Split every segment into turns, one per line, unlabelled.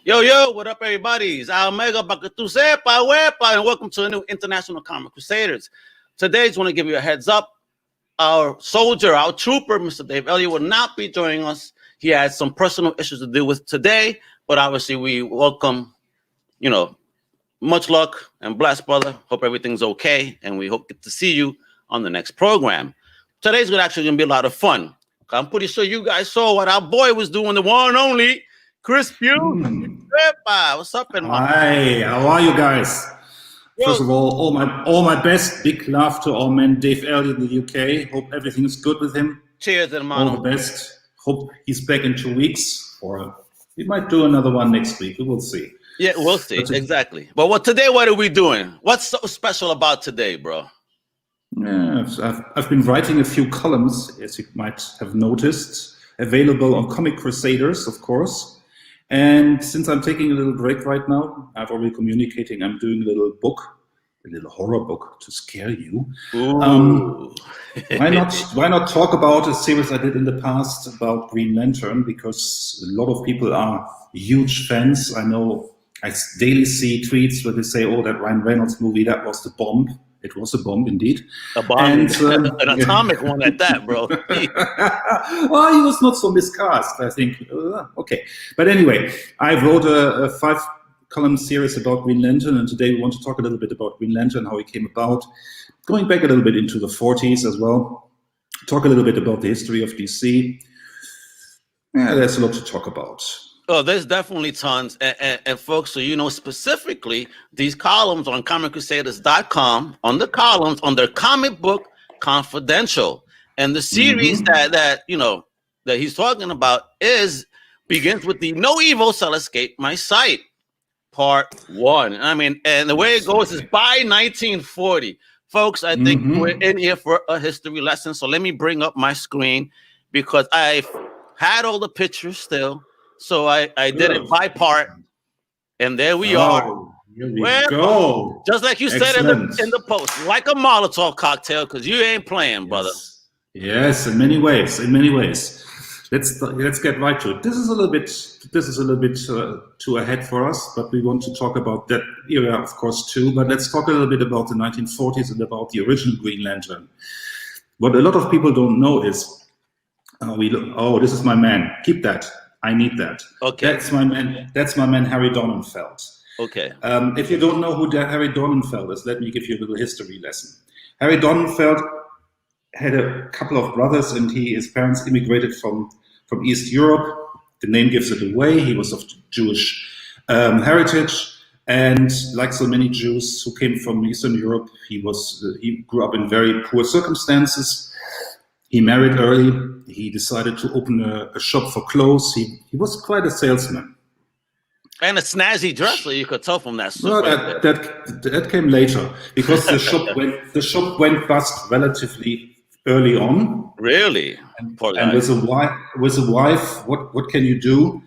Yo, what up, everybody? It's Al Mega, and welcome to a new International Comic Crusaders. Today, I just want to give you a heads up. Our soldier, our trooper, Mr. Dave Elliott, will not be joining us. He has some personal issues to deal with today, but obviously we welcome, much luck and bless, brother. Hope everything's okay, and we hope to see you on the next program. Today's actually going to be a lot of fun. I'm pretty sure you guys saw what our boy was doing, the one and only Chris Buse. What's up, man?
Hi, how are you guys? First of all my best. Big love to our man Dave Elliott in the UK. Hope everything is good with him.
Cheers, hermano.
All the best. Hope he's back in 2 weeks, or we might do another one next week. We will see.
Yeah, we'll see. Exactly. But today, what are we doing? What's so special about today, bro?
Yeah, I've been writing a few columns, as you might have noticed, available on Comic Crusaders, of course. And since I'm taking a little break right now, I've already communicating, I'm doing a little horror book to scare you. Why not talk about a series I did in the past about Green Lantern, because a lot of people are huge fans. I know I daily see tweets where they say, oh, that Ryan Reynolds movie, that was the bomb. It was a bomb, indeed.
A bomb, and, an atomic one at that, bro.
Well, he was not so miscast, I think. Okay. But anyway, I wrote a 5-column series about Green Lantern, and today we want to talk a little bit about Green Lantern, how he came about, going back a little bit into the 40s as well, talk a little bit about the history of DC. Yeah, there's a lot to talk about.
Oh, there's definitely tons. And folks, so you know specifically, these columns on ComicCrusaders.com, on the columns, on their Comic Book Confidential. And the series that he's talking about begins with the No Evil Shall Escape My Sight, Part 1. I mean, and the way it goes is by 1940. Folks, I think we're in here for a history lesson. So let me bring up my screen, because I've had all the pictures still. So I did it by part, and there we are.
Here we go.
Just like you said in the post, like a Molotov cocktail, because you ain't playing, brother.
Yes, in many ways. Let's get right to it. This is a little bit too ahead for us, but we want to talk about that era, of course, too. But let's talk a little bit about the 1940s and about the original Green Lantern. What a lot of people don't know is, this is my man. Keep that. I need that.
Okay.
That's my man, Harry Donenfeld.
Okay.
If you don't know who Harry Donenfeld is, let me give you a little history lesson. Harry Donenfeld had a couple of brothers, and his parents immigrated from East Europe. The name gives it away. He was of Jewish heritage, and like so many Jews who came from Eastern Europe, he grew up in very poor circumstances. He married early. He decided to open a shop for clothes. He was quite a salesman.
And a snazzy dresser, you could tell from that.
No, that came later, because the shop went bust relatively early on.
Really?
And with a wife, what can you do?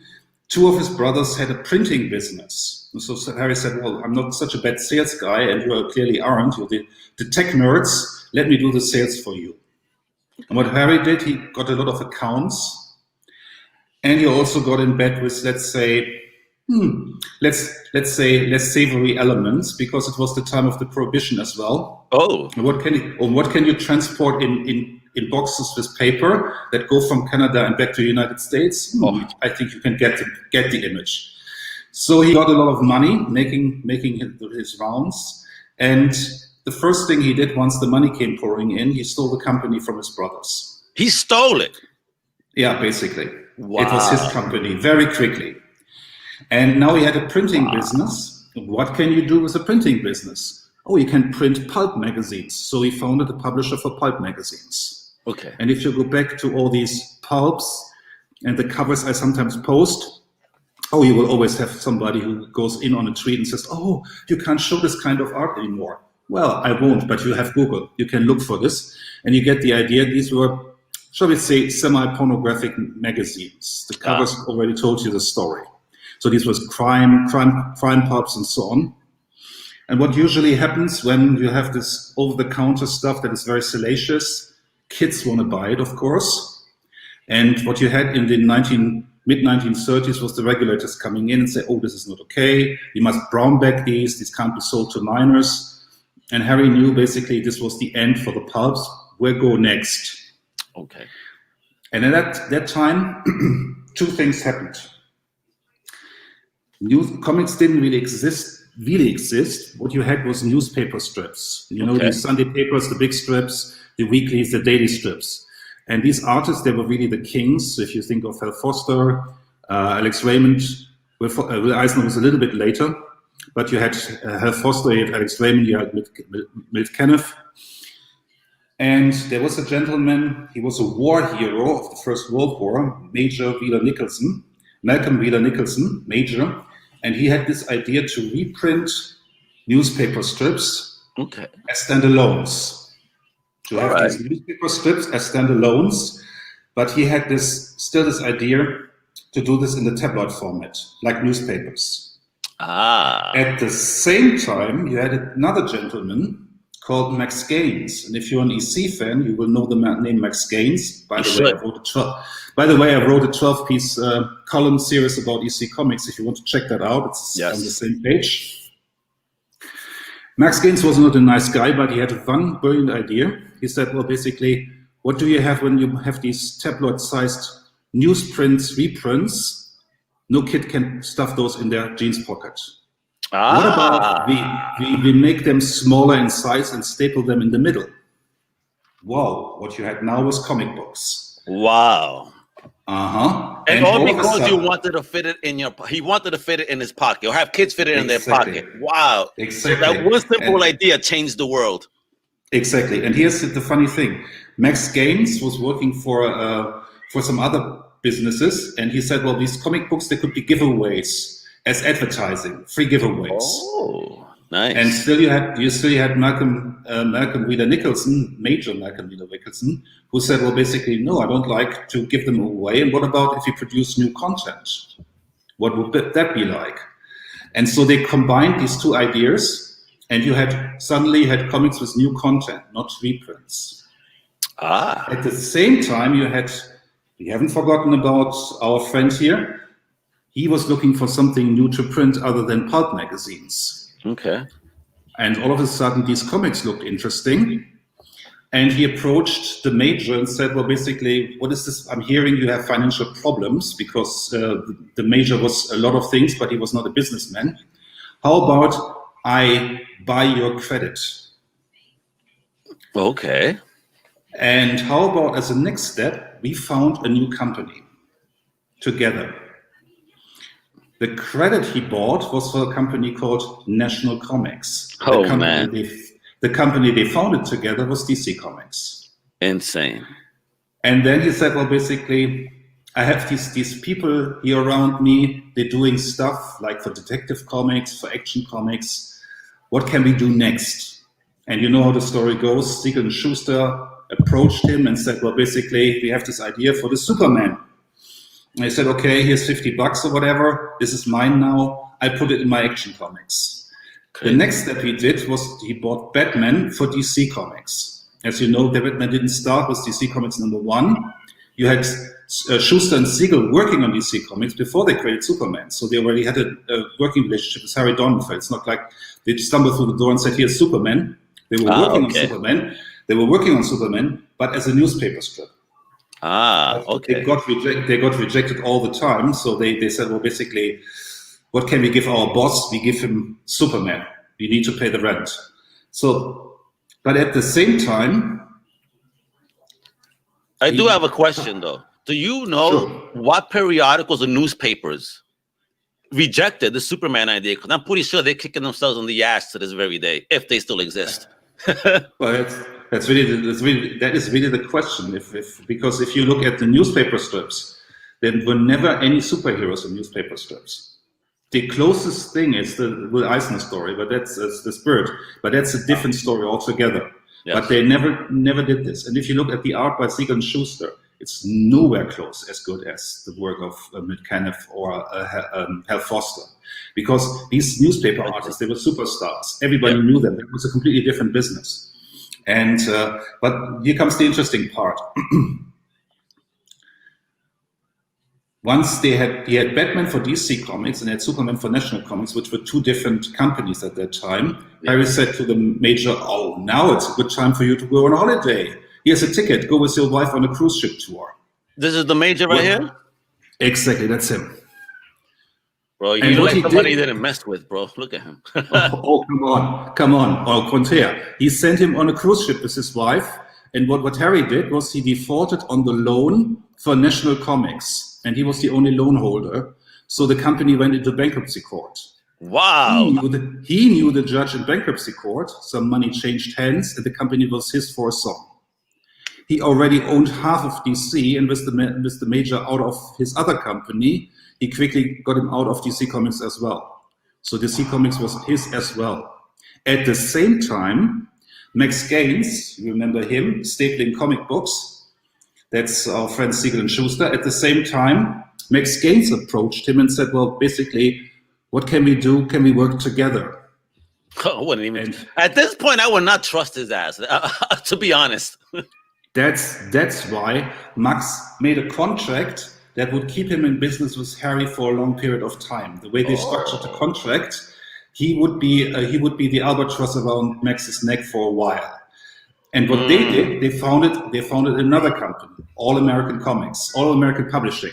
2 of his brothers had a printing business. So Harry said, well, I'm not such a bad sales guy, and you clearly aren't. You're the tech nerds. Let me do the sales for you. And what Harry did, he got a lot of accounts, and he also got in bed with, let's say less savory elements, because it was the time of the Prohibition as well.
Oh,
and what can you transport in boxes with paper that go from Canada and back to the United States? I think you can get the image. So he got a lot of money making his rounds, and the first thing he did once the money came pouring in, he stole the company from his brothers.
He stole it?
Yeah, basically.
Wow.
It was his company, very quickly. And now he had a printing business. What can you do with a printing business? Oh, you can print pulp magazines. So he founded a publisher for pulp magazines.
Okay.
And if you go back to all these pulps and the covers I sometimes post, you will always have somebody who goes in on a tweet and says, oh, you can't show this kind of art anymore. Well, I won't, but you have Google. You can look for this, and you get the idea. These were, shall we say, semi-pornographic magazines. The covers already told you the story. So this was crime pulps and so on. And what usually happens when you have this over-the-counter stuff that is very salacious, kids want to buy it, of course. And what you had in the mid-1930s was the regulators coming in and say, oh, this is not okay. You must brown bag these can't be sold to minors. And Harry knew basically this was the end for the pulps. Where go next?
Okay.
And at that time, two things happened. Comics didn't really exist. What you had was newspaper strips. You know, the Sunday papers, the big strips, the weeklies, the daily strips. And these artists, they were really the kings. So if you think of Hal Foster, Alex Raymond, Will Eisner was a little bit later, but you had Hal Foster, you had Alex Raymond, you had Milt Kenneth. And there was a gentleman, he was a war hero of the First World War, Malcolm Wheeler Nicholson, Major, and he had this idea to reprint newspaper strips as standalones. To have these newspaper strips as standalones, but he had still this idea to do this in the tabloid format, like newspapers. At the same time, you had another gentleman called Max Gaines, and if you're an EC fan, you will know the name Max Gaines. By the way, I wrote a 12-piece column series about EC Comics. If you want to check that out, it's on the same page. Max Gaines was not a nice guy, but he had one brilliant idea. He said, well, basically, what do you have when you have these tabloid-sized newsprints, reprints? No kid can stuff those in their jeans pocket. What about we make them smaller in size and staple them in the middle? Wow, what you had now was comic books.
Wow.
And
all because you wanted to fit it in he wanted to fit it in his pocket, or have kids fit it in their pocket. Wow.
Exactly.
So that one simple idea changed the world.
Exactly. And here's the funny thing. Max Gaines was working for some other businesses, and he said, well, these comic books, they could be giveaways as advertising, free giveaways.
Oh, nice.
And still you had Malcolm Wheeler Nicholson, Major Malcolm Wheeler Nicholson, who said, well, basically, no, I don't like to give them away. And what about if you produce new content? What would that be like? And so they combined these two ideas, and you suddenly had comics with new content, not reprints. At the same time, we haven't forgotten about our friend here. He was looking for something new to print other than pulp magazines.
Okay.
And all of a sudden, these comics looked interesting. And he approached the Major and said, well, basically, what is this? I'm hearing you have financial problems, because the Major was a lot of things, but he was not a businessman. How about I buy your credit?
Okay.
And how about, as a next step, we found a new company together. The credit he bought was for a company called National Comics. The company they founded together was DC Comics.
Insane.
And then he said, well, basically, I have these people here around me. They're doing stuff like for detective comics, for action comics. What can we do next? And you know how the story goes. Siegel and Schuster approached him and said, well, basically, we have this idea for the Superman. And I said, okay, here's $50 or whatever. This is mine now. I put it in my action comics. Okay. The next step he did was he bought Batman for DC Comics. As you know, the Batman didn't start with DC Comics #1. You had Schuster and Siegel working on DC Comics before they created Superman. So they already had a working relationship with Harry Dornfeld. It's not like they stumbled through the door and said, here's Superman. They were working on Superman. They were working on Superman, but as a newspaper strip.
Okay.
They got rejected all the time. So they said, well, basically, what can we give our boss? We give him Superman. We need to pay the rent. So, but at the same time,
I do have a question though. Do you know what periodicals or newspapers rejected the Superman idea? Because I'm pretty sure they're kicking themselves in the ass to this very day, if they still exist.
Well, that is really the question. Because if you look at the newspaper strips, there were never any superheroes in newspaper strips. The closest thing is the Will Eisner story, but that's the Spirit. But that's a different story altogether. Yes. But they never did this. And if you look at the art by Siegel and Schuster, it's nowhere close as good as the work of Milt Kenneth or Hal Foster. Because these newspaper artists, they were superstars. Everybody knew them. It was a completely different business. And but here comes the interesting part. once he had Batman for DC Comics and had Superman for National Comics, which were two different companies at that time. Harry said to the major, "Oh, now it's a good time for you to go on holiday. Here's a ticket. Go with your wife on a cruise ship tour."
This is the major right here?
Exactly, that's him.
Bro, you look like somebody he didn't mess with, bro. Look at him.
Oh, come on. Au contraire. He sent him on a cruise ship with his wife. And what Harry did was he defaulted on the loan for National Comics. And he was the only loan holder. So the company went into bankruptcy court.
Wow.
He knew the judge in bankruptcy court. Some money changed hands and the company was his for a song. He already owned half of DC, and with the major out of his other company, he quickly got him out of DC Comics as well. So DC Comics was his as well. At the same time, Max Gaines, you remember him, stapling comic books. That's our friend Siegel and Schuster. At the same time, Max Gaines approached him and said, well, basically, what can we do? Can we work together?
At this point, I would not trust his ass, to be honest.
That's why Max made a contract that would keep him in business with Harry for a long period of time. The way they structured the contract, he would be the albatross around Max's neck for a while. And what they did, they founded another company, All American Comics, All American Publishing.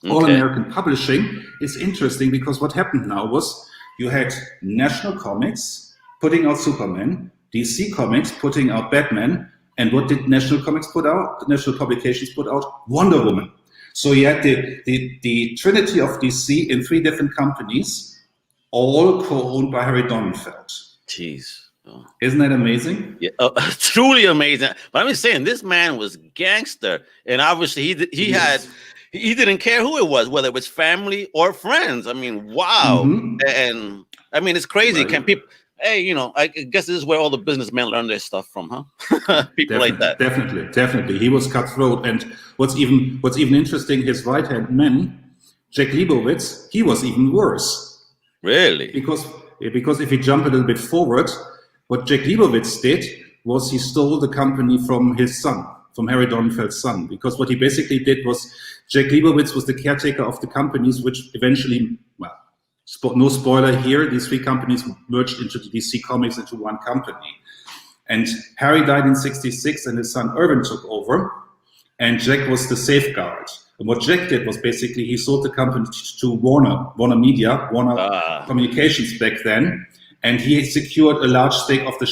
Okay. All American Publishing is interesting because what happened now was you had National Comics putting out Superman, DC Comics putting out Batman, and what did National Comics put out? The National Publications put out Wonder Woman. So you had the trinity of DC in three different companies, all co-owned by Harry Donenfeld.
Jeez. Oh.
Isn't that amazing?
Yeah, truly amazing. But I'm saying this man was gangster, and obviously he didn't care who it was, whether it was family or friends. I mean, wow. Mm-hmm. And I mean, it's crazy. Right. Can people? Hey, I guess this is where all the businessmen learn their stuff from, huh? People like that.
Definitely. He was cutthroat, and what's even interesting, his right-hand man, Jack Leibowitz, he was even worse.
Really?
Because if you jump a little bit forward, what Jack Leibowitz did was he stole the company from his son, from Harry Donenfeld's son. Because what he basically did was Jack Leibowitz was the caretaker of the companies, which eventually, well, no spoiler here, these three companies merged into the DC Comics into one company. And Harry died in 1966 and his son Irvin took over, and Jack was the safeguard. And what Jack did was basically he sold the company to Warner Media, Warner Communications back then, and he secured a large stake of the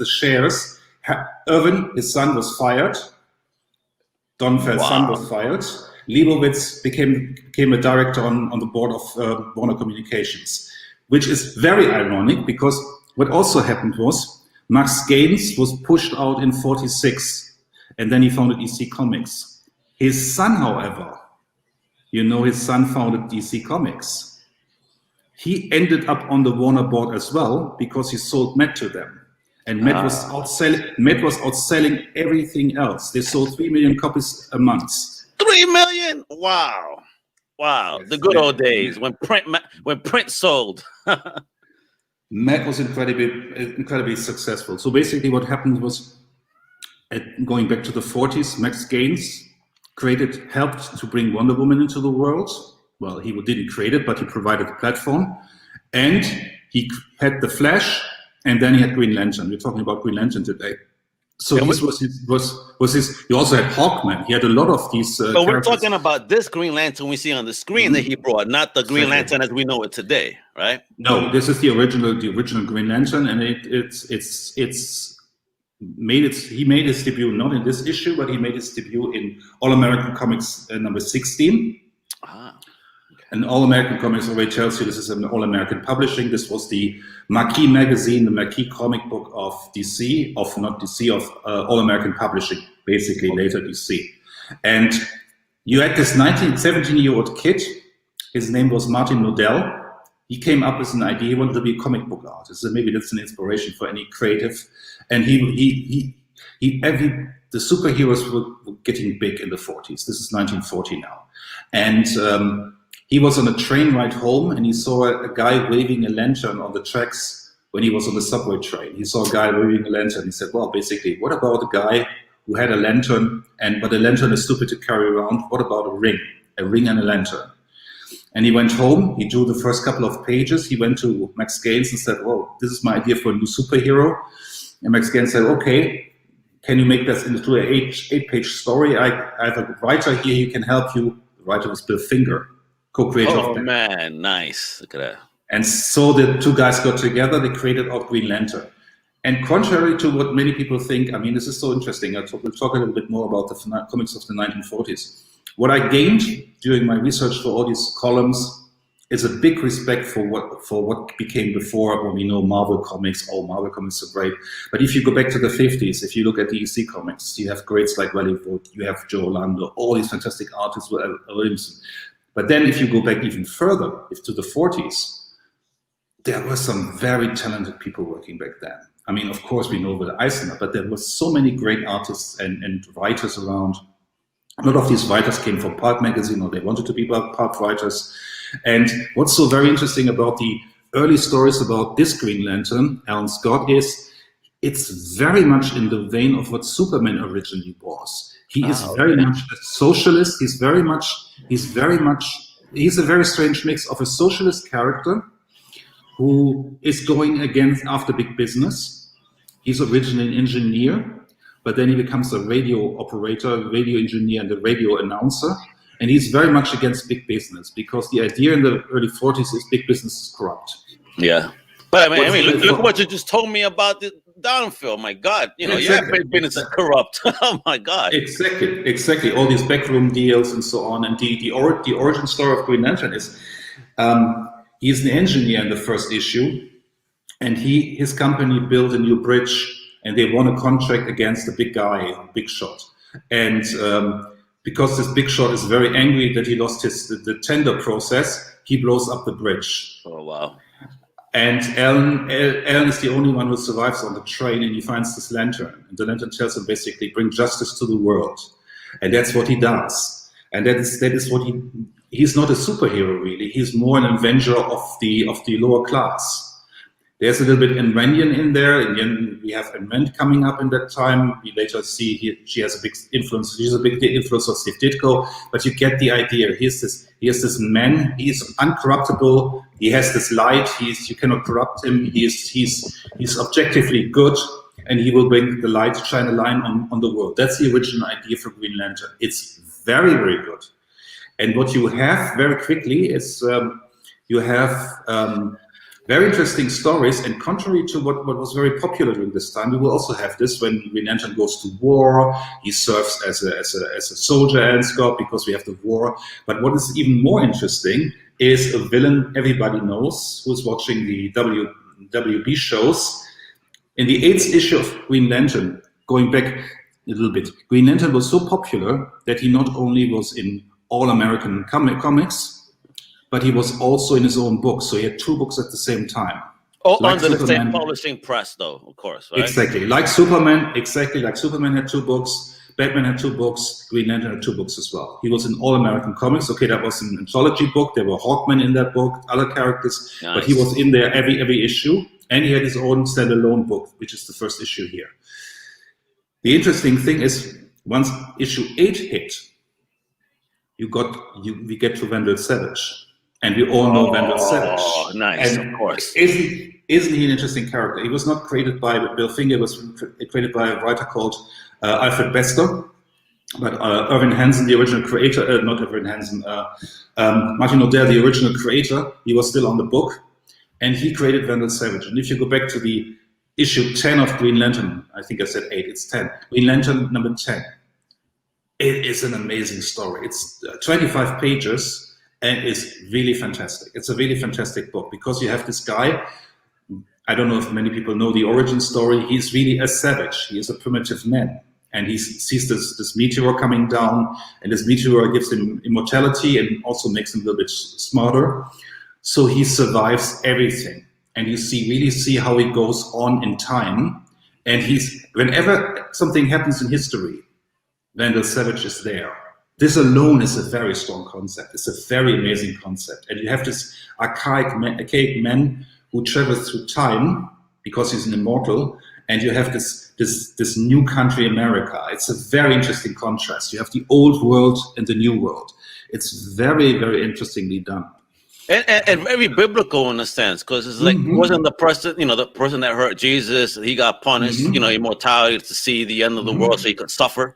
shares. Irvin, his son, was fired. Donenfeld's son was fired. Leibowitz became a director on the board of Warner Communications, which is very ironic because what also happened was Max Gaines was pushed out in 1946, and then he founded DC Comics. His son, however, his son founded DC Comics. He ended up on the Warner board as well because he sold Matt to them. And Matt was outselling everything else. They sold 3 million copies a month.
3 million! Wow. Yes, the good old days when print sold.
Matt was incredibly successful. So basically what happened was, going back to the 40s, Max Gaines helped to bring Wonder Woman into the world. Well, he didn't create it, but he provided the platform. And he had the Flash, and then he had Green Lantern. We're talking about Green Lantern today. So this was his. He also had Hawkman. He had a lot of these.
But we're talking about this Green Lantern we see on the screen that he brought, not the Green Lantern as we know it today, right?
No, this is the original Green Lantern, and he made his debut not in this issue, but he made his debut in All American Comics number 16. And All American Comics already tells you this is an All American Publishing. This was the marquee magazine, the marquee comic book of DC, of All American Publishing, basically later DC. And you had this 17-year-old kid. His name was Martin Nodell. He came up with an idea. He wanted to be a comic book artist. So maybe that's an inspiration for any creative. And the superheroes were getting big in the 40s. This is 1940 now. And he was on a train ride home and he saw a guy waving a lantern on the tracks when he was on the subway train. He saw a guy waving a lantern. He said, well, basically, what about a guy who had a lantern, but the lantern is stupid to carry around? What about a ring? a ring and a lantern. And he went home, he drew the first couple of pages, he went to Max Gaines and said, "Oh, this is my idea for a new superhero." And Max Gaines said, "Okay, can you make this into an eight-page story? I have a writer here who can help you." The writer was Bill Finger, co-creator of Batman.
Man, nice. Look at that.
And so the two guys got together, they created out Green Lantern. And contrary to what many people think, I mean, this is so interesting. We'll talk a little bit more about the comics of the 1940s. What I gained during my research for all these columns is a big respect for what became before, when we know Marvel Comics. Oh, Marvel Comics are great. But if you go back to the 50s, if you look at the EC Comics, you have greats like Wellingwood, you have Joe Orlando, all these fantastic artists, Williamson. But then if you go back even further, to the 40s, there were some very talented people working back then. I mean, of course, we know Will Eisner, but there were so many great artists and writers around. A lot of these writers came from Pulp magazine, or they wanted to be Pulp writers. And what's so very interesting about the early stories about this Green Lantern, Alan Scott, is it's very much in the vein of what Superman originally was. He is very much a socialist. He's a very strange mix of a socialist character who is going after big business. He's originally an engineer, but then he becomes a radio operator, radio engineer, and a radio announcer. And he's very much against big business, because the idea in the early 40s is big business is corrupt.
Yeah. But I mean, look what you just told me about the downfield. My God,
Exactly.
big business is corrupt. Oh my God.
Exactly. All these backroom deals and so on. And the origin story of Green Lantern is he's an engineer in the first issue, and his company built a new bridge, and they won a contract against a big guy, big shot. And because this big shot is very angry that he lost the tender process, he blows up the bridge.
Oh, wow.
And Alan is the only one who survives on the train, and he finds this lantern. And the lantern tells him basically, bring justice to the world. And that's what he does. And that is what he's not a superhero, really. He's more an avenger of the lower class. There's a little bit Enrenian in there, and then we have Enren coming up in that time. We later see she has a big influence. She's a big influence of Steve Ditko, but you get the idea. Here's this man. He's uncorruptible. He has this light. You cannot corrupt him. He's objectively good, and he will bring the light, shine a line on the world. That's the original idea for Green Lantern. It's very, very good. And what you have very quickly is you have very interesting stories, and contrary to what was very popular during this time, we will also have this when Green Lantern goes to war. He serves as a soldier, Alan Scott, because we have the war. But what is even more interesting is a villain everybody knows who's watching the WB shows. In the 8th issue of Green Lantern, going back a little bit, Green Lantern was so popular that he not only was in All American Comics, but he was also in his own book. So he had 2 books at the same time.
Oh, like under the same publishing press, though, of course, right?
Exactly like Superman had 2 books, Batman had 2 books, Green Lantern had 2 books as well. He was in All American Comics. Okay, that was an anthology book. There were Hawkman in that book, other characters, nice. But he was in there every issue, and he had his own standalone book, which is the first issue here. The interesting thing is, once issue 8 hit, we get to Vandal Savage. And we all know Vandal Savage.
Oh, nice, and of course.
Isn't he an interesting character? He was not created by Bill Finger. It was created by a writer called Alfred Bester. But Irvin Hansen, the original creator, not Irvin Hansen, Martin Odell, the original creator, he was still on the book. And he created Vandal Savage. And if you go back to the issue 10 of Green Lantern, I think I said 8, it's 10. Green Lantern number 10. It is an amazing story. It's 25 pages. And it's really fantastic. It's a really fantastic book, because you have this guy, I don't know if many people know the origin story, he's really a savage. He is a primitive man. And he sees this meteor coming down, and this meteor gives him immortality and also makes him a little bit smarter. So he survives everything. And you really see how he goes on in time. And whenever something happens in history, Vandal Savage is there. This alone is a very strong concept. It's a very amazing concept. And you have this archaic man who travels through time, because he's an immortal, and you have this new country, America. It's a very interesting contrast. You have the old world and the new world. It's very, very interestingly done.
And very biblical in a sense, because it's like wasn't the person, the person that hurt Jesus, he got punished, immortality to see the end of the world, so he could suffer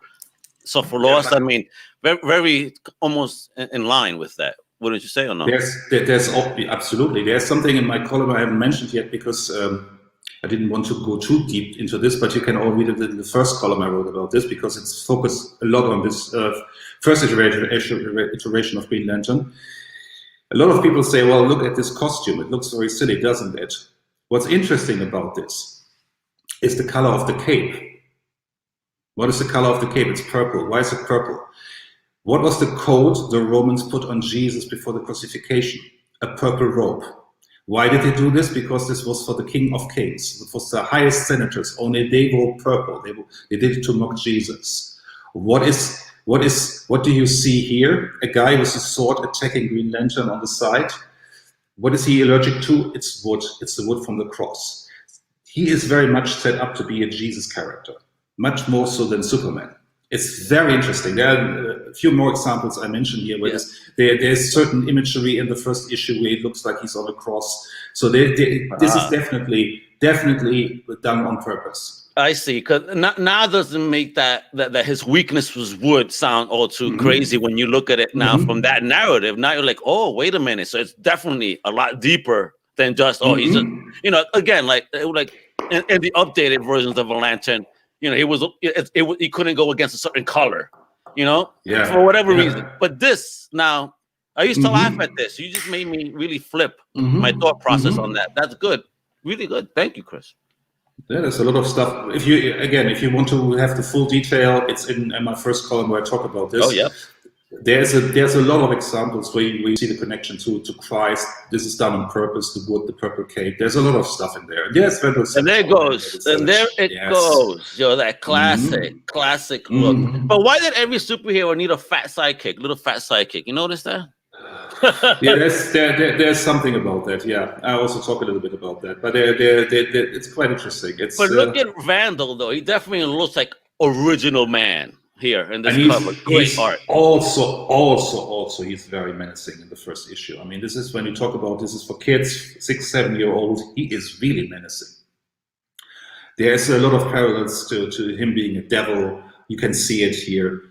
loss. I mean, very, very almost in line with that. Wouldn't you say, or no?
There's absolutely. There's something in my column I haven't mentioned yet because I didn't want to go too deep into this, but you can all read it in the first column I wrote about this because it's focused a lot on this first iteration of Green Lantern. A lot of people say, well, look at this costume. It looks very silly, doesn't it? What's interesting about this is the color of the cape. What is the color of the cape? It's purple. Why is it purple? What was the coat the Romans put on Jesus before the crucifixion? A purple robe. Why did they do this? Because this was for the King of Kings. It was the highest senators. Only they wore purple. They did it to mock Jesus. What do you see here? A guy with a sword attacking Green Lantern on the side. What is he allergic to? It's wood. It's the wood from the cross. He is very much set up to be a Jesus character, much more so than Superman. It's very interesting. There are a few more examples I mentioned here. Where there's certain imagery in the first issue where it looks like he's on a cross. So this is definitely done on purpose.
I see, because now doesn't make that his weakness was wood sound all too crazy when you look at it now from that narrative. Now you're like, oh, wait a minute. So it's definitely a lot deeper than just, he's a, again, like in the updated versions of a lantern, he couldn't go against a certain color, for whatever reason. But this now, I used to laugh at this. You just made me really flip my thought process on that. That's good, really good. Thank you, Chris.
Yeah, there's a lot of stuff. If you want to have the full detail, it's in my first column where I talk about this.
Oh yeah.
There's a lot of examples where you see the connection to Christ. This is done on purpose. The wood, the purple cape. There's a lot of stuff in there. And there it goes.
And there it goes. That classic look. But why did every superhero need a fat sidekick, little fat sidekick? You notice that?
Yeah, there's something about that. Yeah, I also talk a little bit about that, but it's quite interesting.
But look at Vandal though; he definitely looks like original man here in this cover. Great art.
Also, he's very menacing in the first issue. I mean, this is when you talk about this is for kids, 6-7-year-old. He is really menacing. There's a lot of parallels to him being a devil. You can see it here.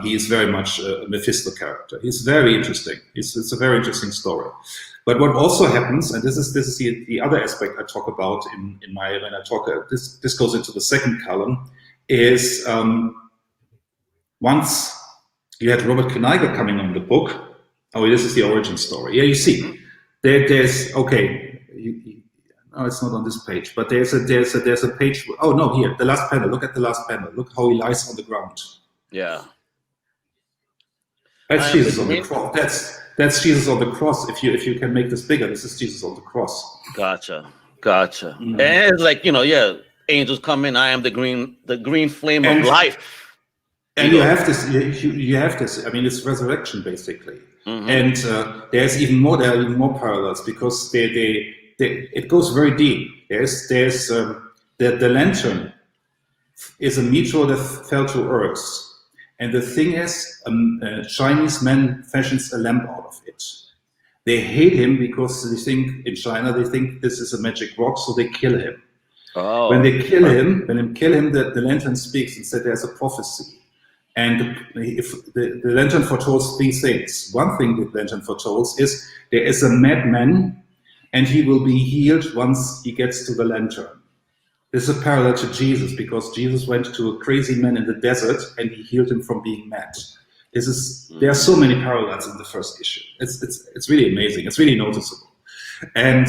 He is very much a Mephisto character. He's very interesting. It's a very interesting story. But what also happens, and this is the other aspect I talk about when I talk. This goes into the second column. Is once you had Robert Kanigher coming on the book. Oh, this is the origin story. Yeah, you see, there's okay. No, it's not on this page, but there's a page. Oh no, here the last panel. Look at the last panel. Look how he lies on the ground.
Yeah.
That's Jesus on the cross. That's Jesus on the cross. If you can make this bigger, this is Jesus on the cross.
Gotcha. And it's like angels come in. I am the green flame of life.
And you have this. You have this. I mean, it's resurrection basically. And there are even more parallels because it goes very deep. There's the lantern is a meteor that fell to Earth. And the thing is, a Chinese man fashions a lamp out of it. They hate him because they think this is a magic rock, so they kill him.
Oh.
When they kill him, the lantern speaks and said there's a prophecy. And if the lantern foretells three things. One thing the lantern foretells is there is a madman and he will be healed once he gets to the lantern. This is a parallel to Jesus because Jesus went to a crazy man in the desert and he healed him from being mad. There are so many parallels in the first issue. It's really amazing. It's really noticeable. And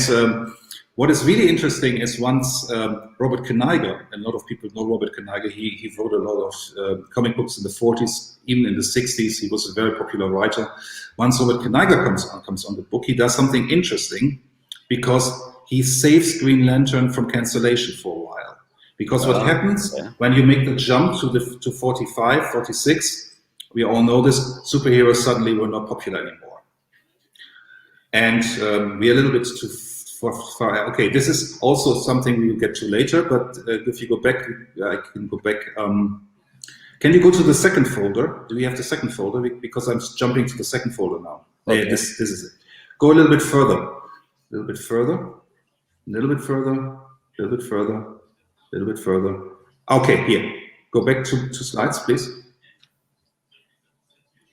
what is really interesting is once Robert Kanigher, and a lot of people know Robert Kanigher, he wrote a lot of comic books in the 40s, even in the 60s. He was a very popular writer. Once Robert Kanigher comes on the book, he does something interesting because he saves Green Lantern from cancellation for a while. Because what happens when you make the jump to 45, 46, we all know this, superheroes suddenly were not popular anymore. And we're a little bit too Okay, this is also something we will get to later, but if you go back, I can go back. Can you go to the second folder? Do we have the second folder? Because I'm jumping to the second folder now.
Okay.
Yeah, this is it. Go a little bit further. A little bit further. A little bit further. A little bit further. A little bit further. Okay, here. Go back to slides, please.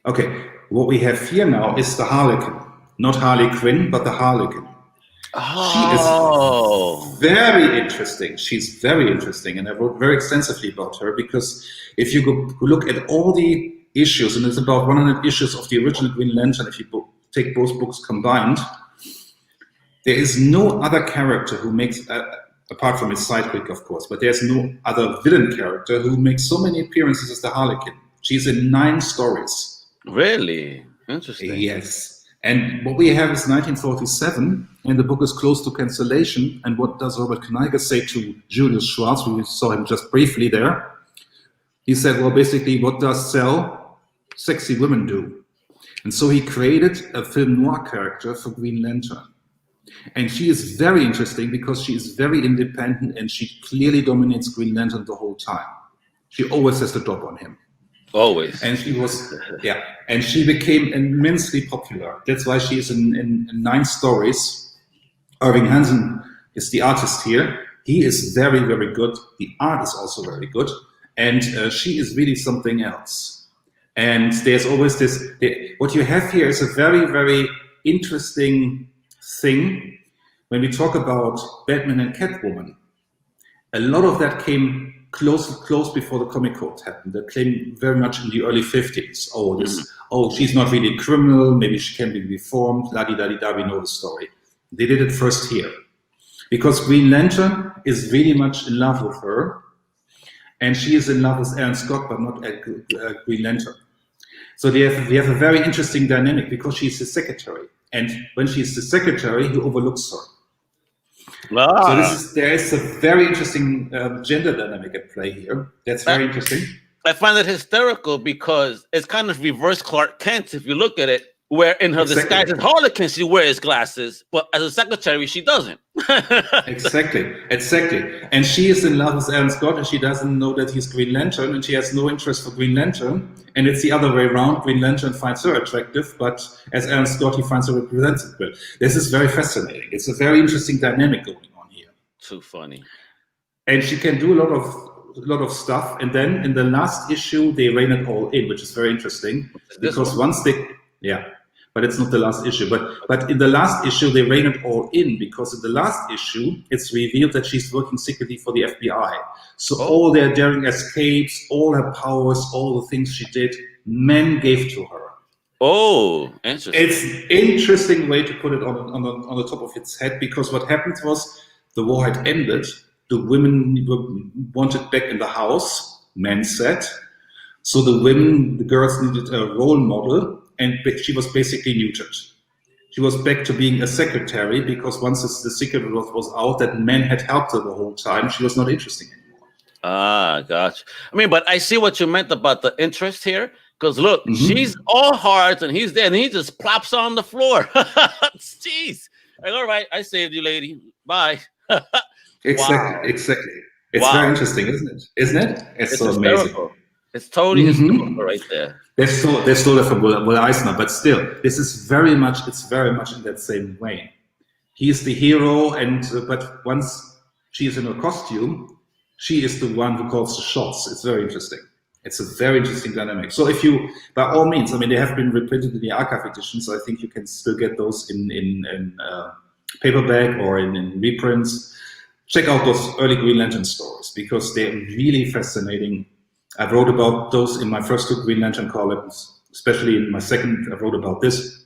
Okay, what we have here now is the Harlequin. Not Harley Quinn, but the Harlequin.
Oh.
She is very interesting. She's very interesting, and I wrote very extensively about her because if you go look at all the issues, and it's about 100 issues of the original Green Lantern, if you take both books combined, there is no other character who makes, apart from his sidekick, of course, but there's no other villain character who makes so many appearances as the Harlequin. She's in 9 stories.
Really? Interesting.
Yes. And what we have is 1947, and the book is close to cancellation. And what does Robert Kniger say to Julius Schwartz? We saw him just briefly there. He said, well, basically, what does sell? Sexy women do. And so he created a film noir character for Green Lantern. And she is very interesting because she is very independent and she clearly dominates Green Lantern the whole time. She always has the drop on him.
Always.
And she was, yeah, and she became immensely popular. That's why she is in 9 stories. Irving Hansen is the artist here. He is very, very good. The art is also very good. And she is really something else. And there's always this, what you have here is a very, very interesting thing. When we talk about Batman and Catwoman, a lot of that came close before the comic code happened. That came very much in the early 50s. Oh, she's not really a criminal, maybe she can be reformed, la-di-da-di-da, we know the story. They did it first here. Because Green Lantern is really much in love with her, and she is in love with Alan Scott, but not Green Lantern. So we have a very interesting dynamic because she's his secretary. And when she's the secretary, he overlooks her. So there is a very interesting gender dynamic at play here. That's very interesting.
I find it hysterical because it's kind of reverse Clark Kent if you look at it, where in her disguise as Harlequin she wears glasses, but as a secretary she doesn't.
Exactly. And she is in love with Alan Scott and she doesn't know that he's Green Lantern and she has no interest for Green Lantern. And it's the other way around. Green Lantern finds her attractive, but as Alan Scott, he finds her representative. This is very fascinating. It's a very interesting dynamic going on here.
Too funny.
And she can do a lot of stuff. And then in the last issue, they rein it all in, which is very interesting. Because once they, but it's not the last issue. But in the last issue, they rein it all in because in the last issue, it's revealed that she's working secretly for the FBI. So all their daring escapes, all her powers, all the things she did, men gave to her.
Oh, interesting.
It's an interesting way to put it on the top of its head because what happened was the war had ended. The women were wanted back in the house, men said. So the girls needed a role model. And she was basically neutered. She was back to being a secretary because once the secret was out that men had helped her the whole time, she was not interesting anymore.
Ah, gotcha. I mean, but I see what you meant about the interest here. Because look, she's all hearts and he's there and he just plops on the floor. Jeez. Like, all right, I saved you, lady. Bye.
Exactly. It's very interesting, isn't it? It's so amazing.
It's totally historical right there.
They stole it from Will Eisner, but still, it's very much in that same way. He's the hero, but once she is in her costume, she is the one who calls the shots. It's very interesting. It's a very interesting dynamic. So if you, by all means, I mean, they have been reprinted in the archive edition, so I think you can still get those in paperback or in reprints. Check out those early Green Lantern stories because they're really fascinating. I wrote about those in my first 2 Green Lantern columns, especially in my second, I wrote about this.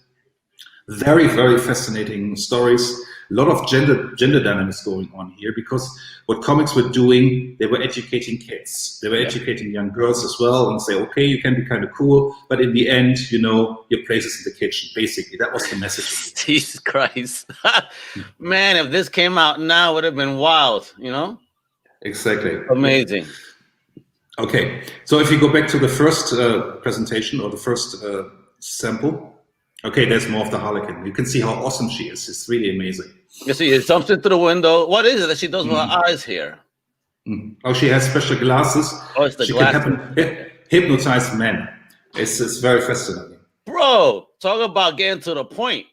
Very, very fascinating stories. A lot of gender dynamics going on here because what comics were doing, they were educating kids. They were educating young girls as well and say, okay, you can be kind of cool, but in the end, your place is in the kitchen, basically. That was the message.
Jesus Christ. Man, if this came out now, it would have been wild,
Exactly.
Amazing.
Okay, so if you go back to the first presentation or the first sample, Okay, there's more of the Harlequin. You can see how awesome she is. It's really amazing.
You see, it jumps into the window. What is it that she does with her eyes here?
Oh, she has special glasses.
Oh, it's the
she
glasses.
can hypnotize men. It's very fascinating.
Bro, talk about getting to the point.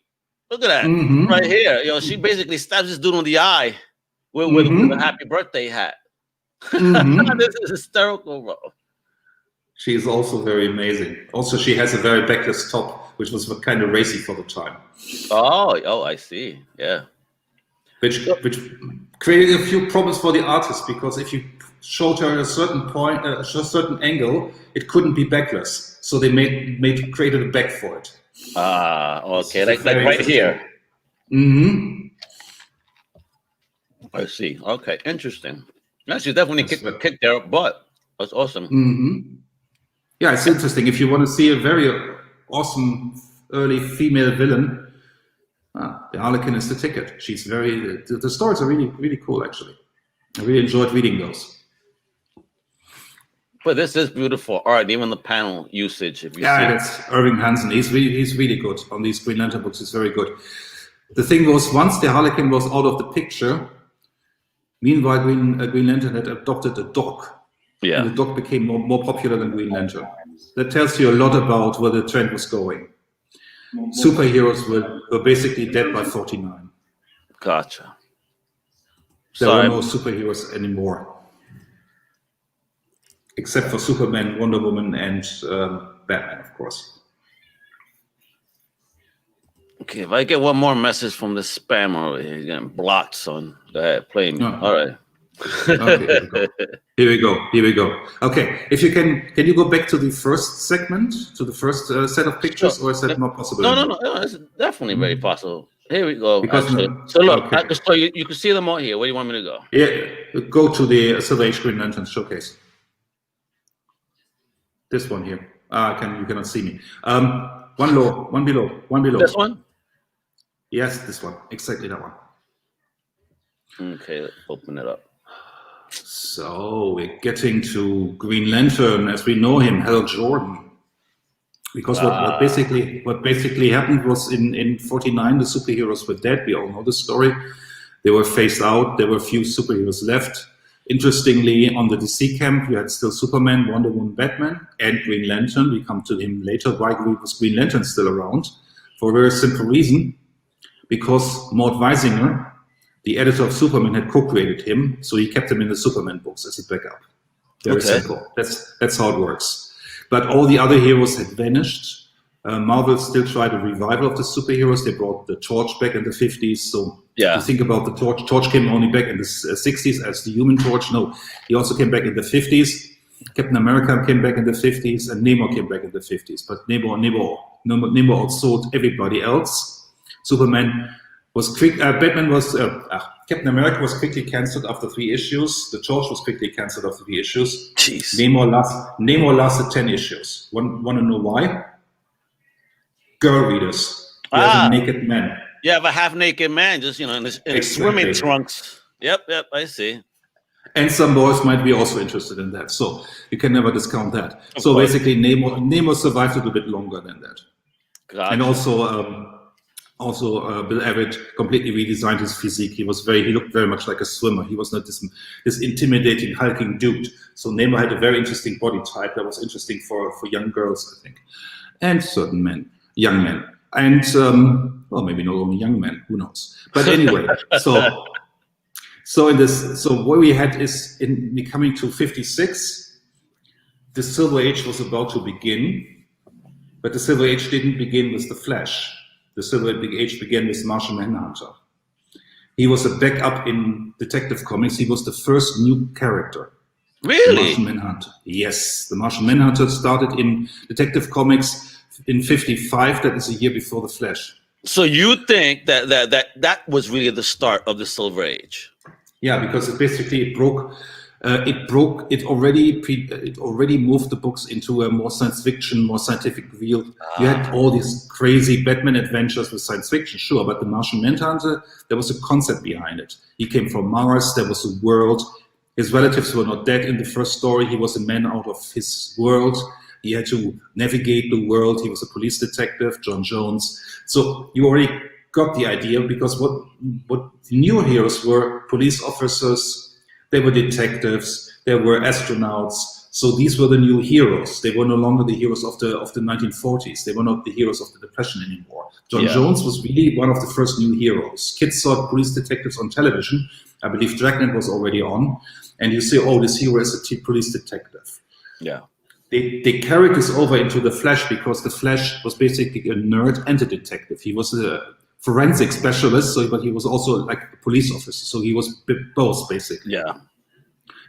Look at that right here. She basically stabs this dude on the eye with a happy birthday hat. This is hysterical, bro.
She's also very amazing. Also, she has a very backless top, which was kind of racy for the time.
Oh, I see. Yeah.
Which created a few problems for the artist, because if you showed her a certain point, a certain angle, it couldn't be backless. So they created a back for it.
Okay, like right here. I see. Okay, interesting. Yeah, she definitely kicked their butt. That's awesome.
Yeah, it's interesting. If you want to see a very awesome early female villain, the Harlequin is the ticket. She's the stories are really, really cool, actually. I really enjoyed reading those.
But this is beautiful art, even the panel usage. If you see
that's Irving Hansen. He's really good on these Green Lantern books. It's very good. The thing was, once the Harlequin was out of the picture, meanwhile Green Lantern had adopted a dog.
Yeah.
And the dog became more popular than Green Lantern. That tells you a lot about where the trend was going. Superheroes were basically dead by 49.
Gotcha.
There were no superheroes anymore. Except for Superman, Wonder Woman, and Batman, of course.
Okay, if I get one more message from the spammer, he's getting blocked, son. Go ahead, play me. All right.
Okay, here we go. Okay, if you can you go back to the first segment, to the first set of pictures, or is that not possible?
No, it's definitely very possible. Here we go. So look, I can show you. You can see them all here. Where do you want me to go?
Yeah, go to the Silver Age Green Lantern showcase. This one here. You cannot see me. One below.
This one?
Yes, this one. Exactly that one.
Okay, let's open it up.
So we're getting to Green Lantern as we know him, Hal Jordan. Because what basically happened was in 49 the superheroes were dead. We all know the story. They were phased out. There were few superheroes left. Interestingly, on the DC camp, you had still Superman, Wonder Woman, Batman, and Green Lantern. We come to him later. Why was Green Lantern still around? For a very simple reason. Because Mort Weisinger, the editor of Superman, had co-created him, so he kept him in the Superman books as a backup. Very simple. That's how it works. But all the other heroes had vanished. Marvel still tried a revival of the superheroes. They brought the Torch back in the 50s. So you think about the Torch. Torch came only back in the 60s as the Human Torch. No, he also came back in the 50s. Captain America came back in the 50s, and Namor came back in the 50s. But Namor outsold everybody else. Superman was quick. Captain America was quickly cancelled after 3 issues. The Torch was quickly cancelled after 3 issues.
Jeez.
Namor lasted 10 issues. Want to know why? Girl readers. A naked man.
You have a half-naked man, just in his swimming trunks. Yep, I see.
And some boys might be also interested in that, so you can never discount that. Of course. Basically, Namor survived a little bit longer than that. Gotcha. And also, Bill Everett completely redesigned his physique. He looked very much like a swimmer. He was not this intimidating, hulking dude. So Namor had a very interesting body type that was interesting for young girls, I think, and certain young men, and maybe not only young men. Who knows? But anyway, so what we had is in coming to 56, the Silver Age was about to begin, but the Silver Age didn't begin with the Flash. The Silver Age began with Martian Manhunter. He was a backup in Detective Comics. He was the first new character.
Really?
The Martian Manhunter. Yes, the Martian Manhunter started in Detective Comics in 55. That is a year before the Flash.
So you think that was really the start of the Silver Age?
Yeah, because it broke. It already moved the books into a more science fiction, more scientific field. You had all these crazy Batman adventures with science fiction, sure, but the Martian Manhunter, there was a concept behind it. He came from Mars, there was a world. His relatives were not dead in the first story. He was a man out of his world. He had to navigate the world. He was a police detective, John Jones. So you already got the idea, because what the new heroes were police officers, they were detectives, they were astronauts. So these were the new heroes. They were no longer the heroes of the 1940s. They were not the heroes of the Depression anymore. John Jones was really one of the first new heroes. Kids saw police detectives on television. I believe Dragnet was already on. And you say, oh, this hero is a police detective.
Yeah.
They carried this over into the Flash, because the Flash was basically a nerd and a detective. He was a forensic specialist, but he was also like a police officer. So he was both, basically.
Yeah.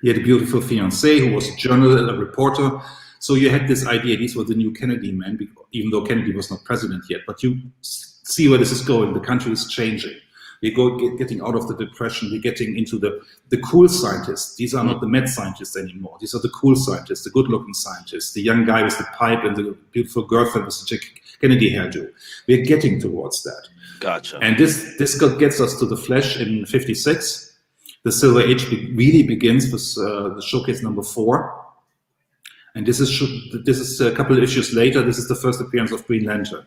He had a beautiful fiancée who was a journalist, a reporter. So you had this idea, these were the new Kennedy men, even though Kennedy was not president yet. But you see where this is going. The country is changing. We're getting out of the Depression. We're getting into the cool scientists. These are not the mad scientists anymore. These are the cool scientists, the good-looking scientists, the young guy with the pipe and the beautiful girlfriend with the Jack Kennedy hairdo. We're getting towards that.
Gotcha.
And this gets us to the Flash in '56. The Silver Age really begins with the showcase number 4. And this is a couple of issues later. This is the first appearance of Green Lantern.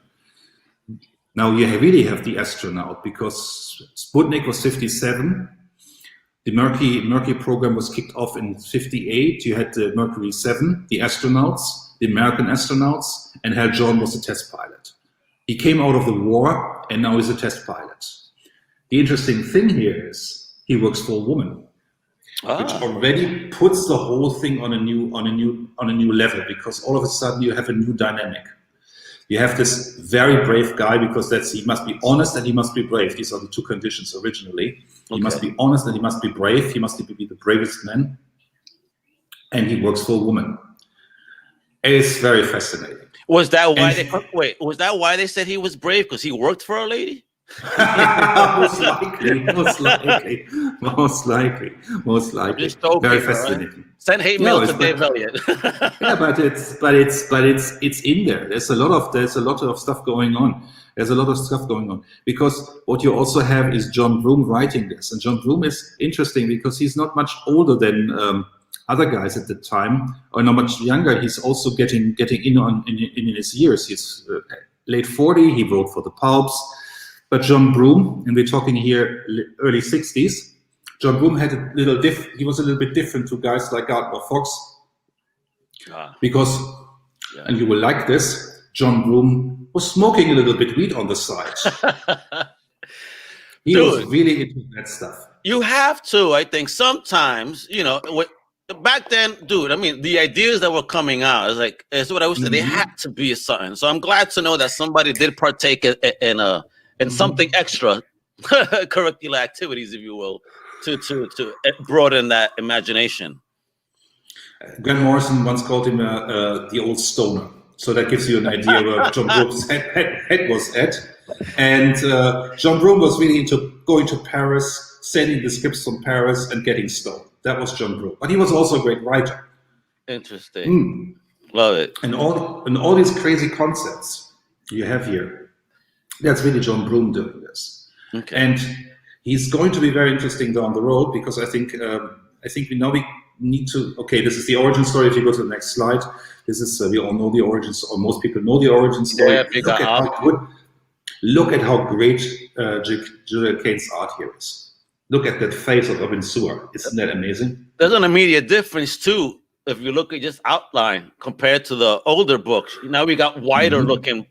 Now you really have the astronaut, because Sputnik was 57. The Mercury program was kicked off in 58. You had the Mercury 7, the astronauts, the American astronauts, and Hal Jordan was a test pilot. He came out of the war, and now he's a test pilot. The interesting thing here is he works for a woman, which already puts the whole thing on a new level, because all of a sudden you have a new dynamic. You have this very brave guy, because he must be honest and he must be brave. These are the two conditions originally. He must be honest and he must be brave. He must be the bravest man. And he works for a woman. It's very fascinating.
Was that why they said he was brave? Because he worked for a lady?
most likely.
Just joking,
very fascinating.
Right? Send hate mail to Dave Elliott.
Yeah, but it's in there. There's a lot of stuff going on. Because what you also have is John Broome writing this, and John Broome is interesting because he's not much older than other guys at the time, or not much younger. He's also getting in his years. He's late 40. He wrote for the pulps. But John Broome, and we're talking here early 60s, John Broome had he was a little bit different to guys like Gardner Fox. Because, and you will like this, John Broome was smoking a little bit weed on the side. He was really into that stuff.
You have to, I think, sometimes, back then, dude, I mean, the ideas that were coming out, it's what I was saying, they had to be something. So I'm glad to know that somebody did partake in something extra, curricular activities, if you will, to broaden that imagination.
Grant Morrison once called him the old stoner. So that gives you an idea where John Broome's head was at. And John Broome was really into going to Paris, sending the scripts from Paris and getting stoned. That was John Broome. But he was also a great writer.
Interesting. Love it.
And all these crazy concepts you have here, that's really John Broome doing this.
Okay.
And he's going to be very interesting down the road, because I think we need to, this is the origin story. If you go to the next slide, this is, we all know the origins, or most people know the origin story.
Yeah,
look at how great Julia Kane's art here is. Look at that face of Urban Sewer. Isn't that amazing?
There's an immediate difference too, if you look at just outline compared to the older books. Now we got wider looking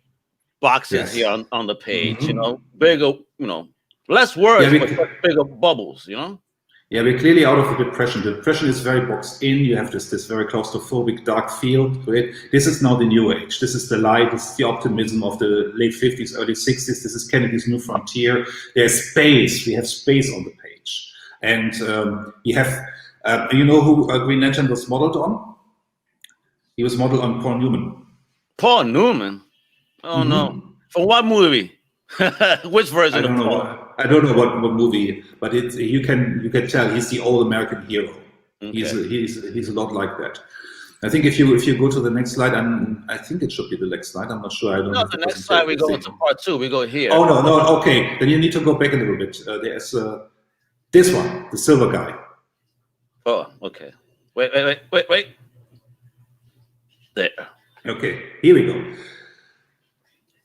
boxes here on the page, bigger, less words, but bigger bubbles,
Yeah, we're clearly out of the Depression. The Depression is very boxed in. You have this very claustrophobic, dark feel to it. This is now the New Age. This is the light. This is the optimism of the late 50s, early 60s. This is Kennedy's New Frontier. There's space. We have space on the page. And you have, you know who Green Lantern was modeled on? He was modeled on Paul Newman.
Paul Newman? Oh, no. For what movie? Which version of Paul?
I don't know what movie, but you can tell he's the old American hero. Okay. He's a lot like that. I think if you go to the next slide, I think it should be the next slide. I'm not sure. I don't know.
No, the next slide we go into part 2. We go here.
Oh no. Okay, then you need to go back a little bit. There's this one, the silver guy.
Oh, okay. Wait. There.
Okay, here we go.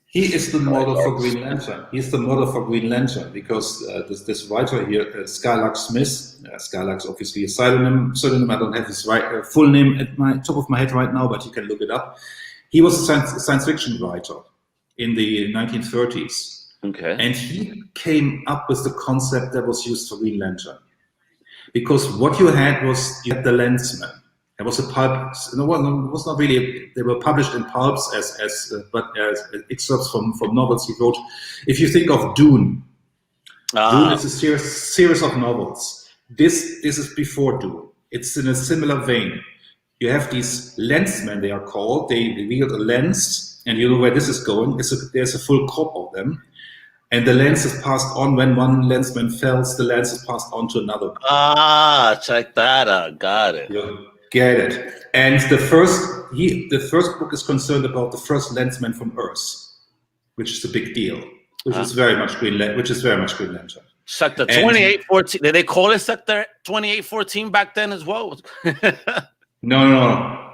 He is the model for Green Lantern. He's the model for Green Lantern because this writer here, Skylark Smith, Skylark's obviously a pseudonym. I don't have his full name at my top of my head right now, but you can look it up. He was a science fiction writer in the 1930s.
Okay.
And he came up with the concept that was used for Green Lantern. Because what you had was, you had the Lensman. There was a pulp, no, it was not really, they were published in pulps as excerpts from novels he wrote. If you think of Dune, Dune is a series of novels. This is before Dune. It's in a similar vein. You have these lensmen, they are called. They wield a lens, and you know where this is going. There's a full crop of them. And the lens is passed on. When one lensman fails, the lens is passed on to another.
Check that out. Got it.
Yeah. Get it. And the first book is concerned about the first lensman from Earth, which is a big deal, which is very much Green Lantern.
Sector 2814. Did they call it Sector 2814 back then as well?
No.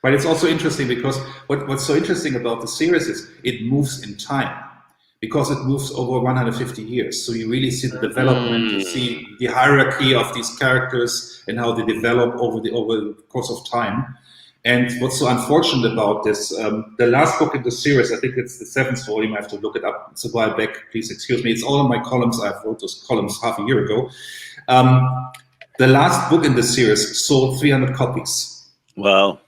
But it's also interesting because what's so interesting about the series is it moves in time. Because it moves over 150 years. So you really see the development, you see the hierarchy of these characters and how they develop over the course of time. And what's so unfortunate about this, the last book in the series, I think it's the 7th volume, I have to look it up, it's a while back, please excuse me, it's all in my columns, I wrote those columns half a year ago. The last book in the series sold 300 copies.
Wow.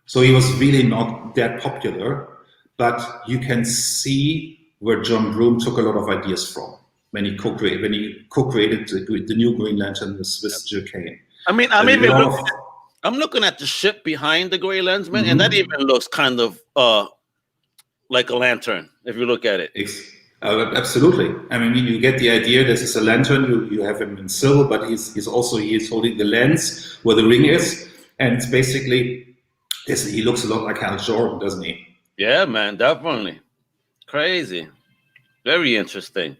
So he was really not that popular, but you can see where John Broome took a lot of ideas from when he co-created the new Green Lantern with Jill Kane.
I'm looking at the ship behind the Grey Lensman, and that even looks kind of like a lantern if you look at it.
Absolutely. I mean, you get the idea. This is a lantern. You have him in silver, but he's holding the lens where the ring is, and it's basically he looks a lot like Hal Jordan, doesn't he?
Yeah, man, definitely. Crazy. Very interesting.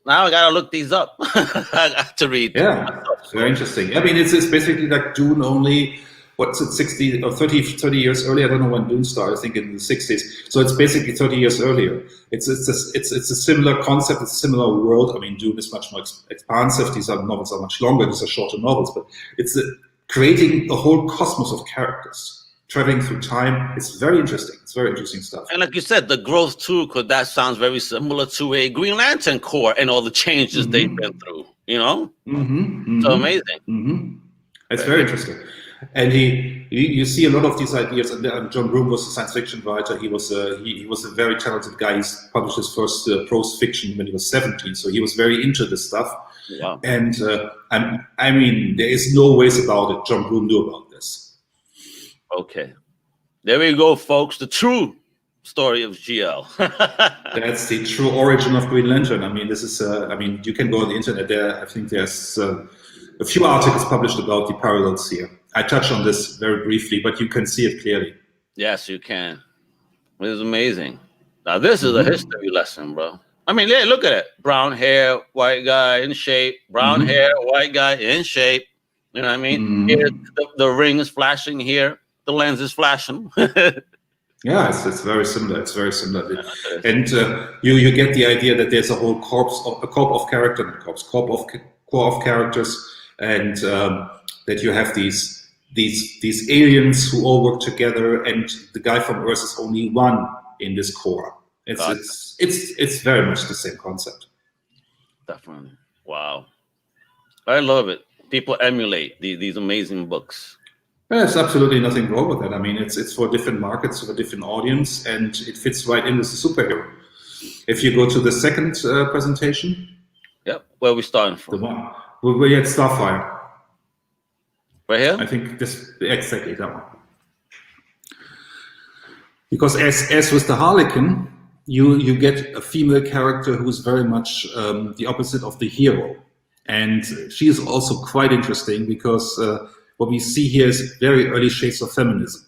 Now I gotta look these up. I got to read.
Yeah, very interesting. I mean, it's basically like Dune, only, what's it, 60 or 30 years earlier. I don't know when Dune started, I think in the 60s. So it's basically 30 years earlier. It's a similar concept, it's a similar world. I mean, Dune is much more expansive. These novels are much longer, these are shorter novels, but it's creating a whole cosmos of characters. Traveling through time, it's very interesting. It's very interesting stuff.
And like you said, the growth too, because that sounds very similar to a Green Lantern Corps and all the changes they've been through. You know, so amazing.
It's very interesting. And you see a lot of these ideas. And John Broome was a science fiction writer. He was a very talented guy. He published his first prose fiction when he was 17. So he was very into this stuff.
Wow.
And I mean, there is no ways about it. John Broome knew about this.
Okay, there we go, folks. The true story of GL.
That's the true origin of Green Lantern. I mean, this is. I mean, you can go on the internet. There, I think there's a few articles published about the parallels here. I touched on this very briefly, but you can see it clearly.
Yes, you can. It is amazing. Now, this is a history lesson, bro. I mean, yeah, look at it. Brown hair, white guy in shape. Brown hair, white guy in shape. You know what I mean? Here, the ring is flashing here. The lens is flashing.
Yeah, it's very similar. It's very similar, and you get the idea that there's a whole corps of characters, and that you have these aliens who all work together, and the guy from Earth is only one in this core. It's very much the same concept.
Definitely. Wow, I love it. People emulate these amazing books.
There's absolutely nothing wrong with that. I mean, it's for different markets, for different audience, and it fits right in with the superhero. If you go to the second presentation.
Yep, where are we starting from?
The one. We're at Starfire.
Right here?
I think exactly that one. Because as with the Harlequin, you get a female character who is very much the opposite of the hero. And she is also quite interesting because what we see here is very early shades of feminism.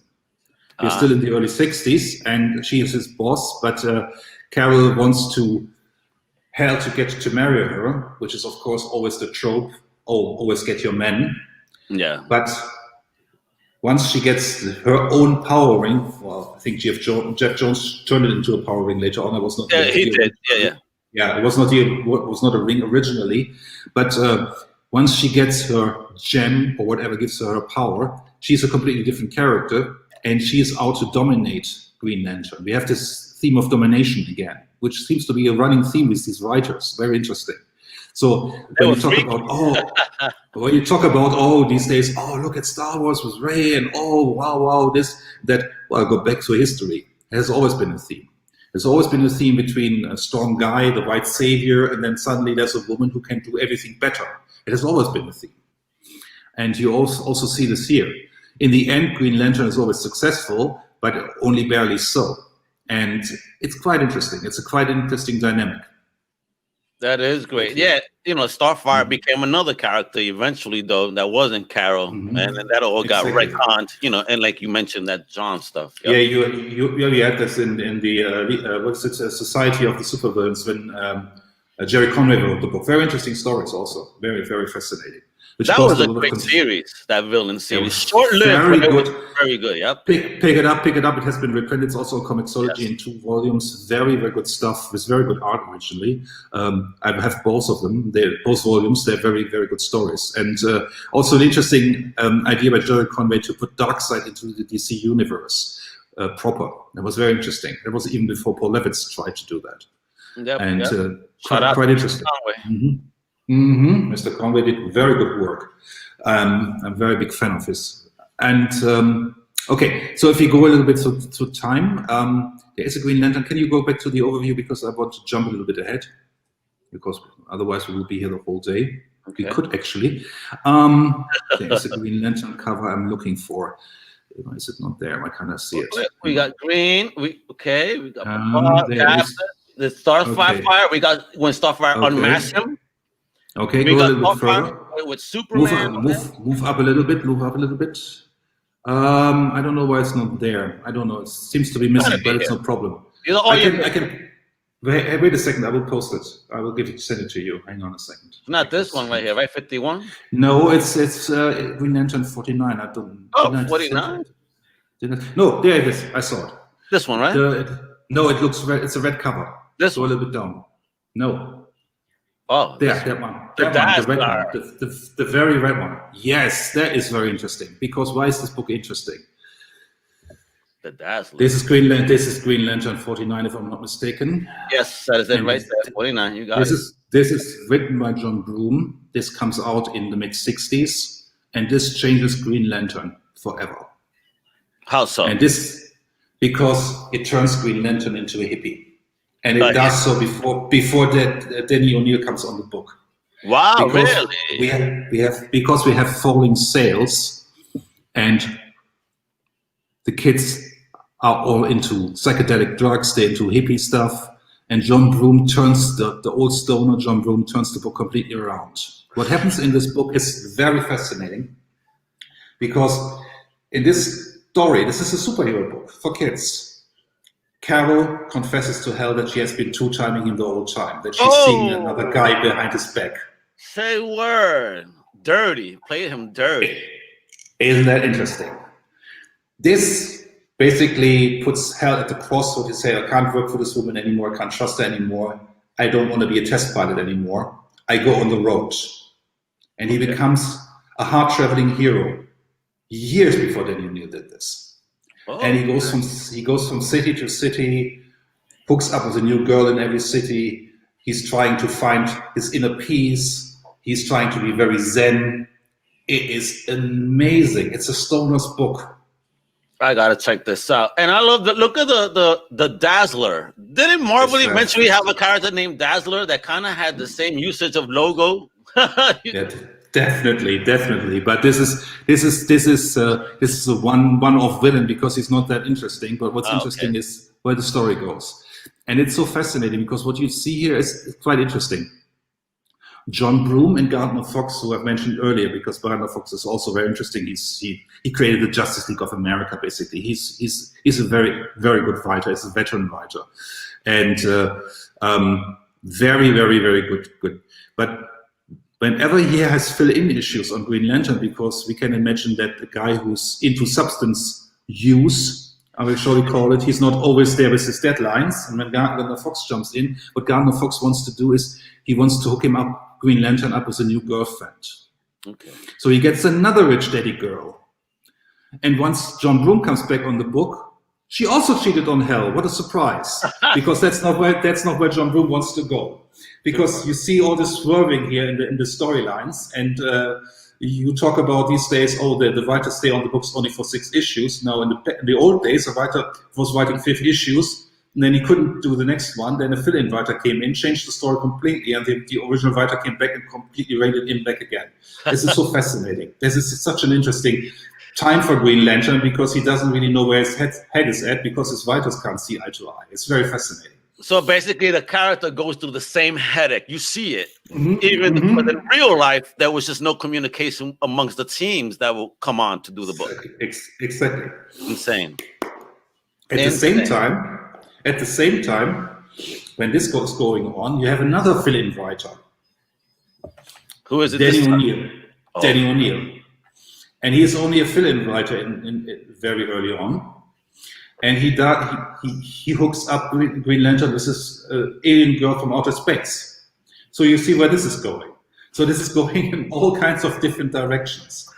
We're still in the early 60s, and she is his boss, but Carol wants Hal to get to marry her, which is, of course, always the trope, always get your men.
Yeah.
But once she gets her own power ring, well, I think Jeff Jones turned it into a power ring later on. It was not.
Yeah, he did. Yeah.
Yeah, it was not a ring originally, but once she gets her gem or whatever gives her power, she's a completely different character, and she is out to dominate Green Lantern. We have this theme of domination again, which seems to be a running theme with these writers. Very interesting. So when you talk about these days, look at Star Wars with Rey, and wow, this, that. Well, go back to history. It has always been a theme. There's always been a theme between a strong guy, the white savior, and then suddenly there's a woman who can do everything better. It has always been a theme. And you also see this here. In the end, Green Lantern is always successful, but only barely so. And it's quite interesting. It's a quite interesting dynamic.
That is great. Yeah, Starfire became another character eventually, though, that wasn't Carol, and then that all got retconned, and like you mentioned, that John stuff.
Yep. Yeah, you had this in the what's it, Society of the Supervillains when Jerry Conway wrote the book. Very interesting stories, also very, very fascinating.
That was a great series, that villain series. Short-lived, very good. Yep.
Pick it up. It has been reprinted. It's also a Comixology in 2 volumes. Very, very good stuff with very good art originally. I have both of them. Both volumes. They're very, very good stories. And also an interesting idea by Jerry Conway to put Darkseid into the DC universe proper. That was very interesting. That was even before Paul Levitz tried to do that.
Yep,
and quite interesting. Mr. Conway did very good work. I'm a very big fan of his. And okay, so if you go a little bit to time, there is a Green Lantern. Can you go back to the overview, because I want to jump a little bit ahead, because otherwise we will be here the whole day. Okay. We could actually. There is a Green Lantern cover I'm looking for. Is it not there? I cannot see it.
We got green. We got the Starfire. Okay. We got when Starfire unmasked him.
Okay, go a little bit further.
With Superman.
Move up a little bit. I don't know why it's not there. I don't know. It seems to be missing, but it's no problem. I can. Wait a second. I will post it. I will send it to you. Hang on a second.
Not this one right here, right? 51.
No, it's Green Lantern 49. I don't.
49.
No, there it is. I saw it.
This one, right?
No, it looks red. It's a red cover.
This
one. Go a little bit down. No.
Oh,
that one. The red one. The very red one. Yes, that is very interesting. Because why is this book interesting?
The Dazzler.
This is Green Lantern 49, if I'm not mistaken.
Yes, that is it right there. 49. You got it.
This is written by John Broome. This comes out in the mid-60s, and this changes Green Lantern forever.
How so?
And this because it turns Green Lantern into a hippie. And it does so before that Danny O'Neill comes on the book.
Wow,
because
really?
We have falling sales, and the kids are all into psychedelic drugs. They're into hippie stuff, and John Broome turns the old stoner. John Broome turns the book completely around. What happens in this book is very fascinating, because in this story, this is a superhero book for kids. Carol confesses to Hal that she has been two-timing him the whole time, that she's seeing another guy behind his back.
Say word. Dirty. Play him dirty.
Isn't that interesting? This basically puts Hal at the crossroads. He says, I can't work for this woman anymore. I can't trust her anymore. I don't want to be a test pilot anymore. I go on the road. And he becomes a hard-traveling hero years before Danny O'Neill did this. And he goes from city to city, hooks up with a new girl in every city. He's trying to find his inner peace. He's trying to be very zen. It is amazing. It's a stoner's book. I
gotta check this out. And I love look at the Dazzler. Didn't Marvel eventually have a character named Dazzler that kind of had the same usage of logo?
Definitely. But this is a one-off villain, because he's not that interesting. But what's interesting is where the story goes, and it's so fascinating because what you see here is quite interesting. John Broome and Gardner Fox, who I've mentioned earlier, because Gardner Fox is also very interesting. He created the Justice League of America. Basically, he's a very, very good writer. He's a veteran writer, and very, very, very good. But whenever he has fill-in issues on Green Lantern, because we can imagine that the guy who's into substance use, I will surely call it, he's not always there with his deadlines. And when Gardner Fox jumps in, what Gardner Fox wants to do is he wants to hook him up, Green Lantern up, with a new girlfriend.
Okay.
So he gets another rich daddy girl. And once John Broome comes back on the book, she also cheated on Hal. What a surprise! Because that's not where John Broome wants to go. Because you see all this swerving here in the storylines, and you talk about these days. Oh, the writers stay on the books only for 6 issues. Now, in the old days, a writer was writing 5 issues, and then he couldn't do the next one. Then a fill-in writer came in, changed the story completely, and the original writer came back and completely reined it in back again. This is so fascinating. This is such an interesting time for Green Lantern, because he doesn't really know where his head is at, because his writers can't see eye to eye. It's very fascinating.
So basically, the character goes through the same headache. You see it, but in real life, there was just no communication amongst the teams that will come on to do the book.
Exactly.
Insane.
At the same time, when this was going on, you have another fill-in writer.
Who is it?
Danny O'Neill. Oh. Danny O'Neill. And he is only a fill-in writer in very early on. And he hooks up Green Lantern with this alien girl from outer space. So you see where this is going. So this is going in all kinds of different directions.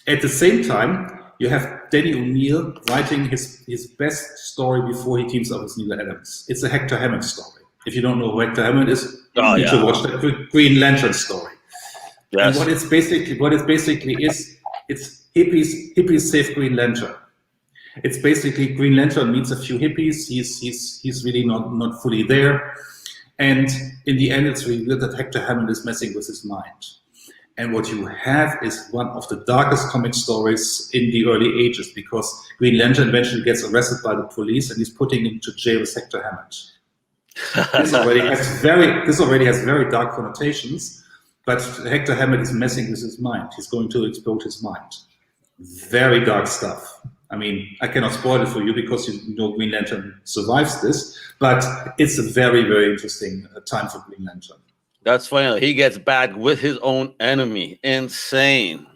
At the same time, you have Danny O'Neill writing his best story before he teams up with Neil Adams. It's a Hector Hammond story. If you don't know who Hector Hammond is, you need to watch the Green Lantern story. Yes. And what it basically is, it's hippies save Green Lantern. It's basically Green Lantern meets a few hippies. He's really not fully there, and in the end, it's revealed that Hector Hammond is messing with his mind. And what you have is one of the darkest comic stories in the early ages, because Green Lantern eventually gets arrested by the police, and he's putting him to jail with Hector Hammond. This already has very dark connotations. But Hector Hammond is messing with his mind. He's going to explode his mind. Very dark stuff. I mean, I cannot spoil it for you, because you know Green Lantern survives this, but it's a very, very interesting time for Green Lantern.
That's funny. He gets back with his own enemy. Insane.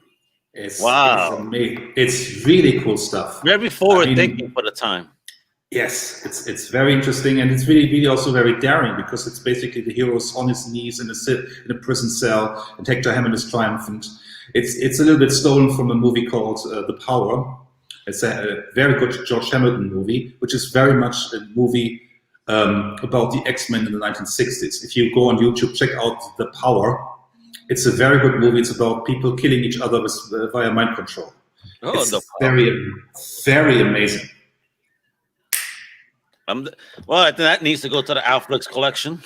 Wow.
It's really cool stuff.
Very forward thinking for the time.
Yes, it's very interesting, and it's really also very daring, because it's basically the hero's on his knees in a prison cell, and Hector Hammond is triumphant. It's a little bit stolen from a movie called The Power. It's a very good George Hamilton movie, which is very much a movie about the X-Men in the 1960s. If you go on YouTube, check out The Power. It's a very good movie. It's about people killing each other via mind control. Oh, it's very, very amazing.
Well, I think that needs to go to the Alflix collection.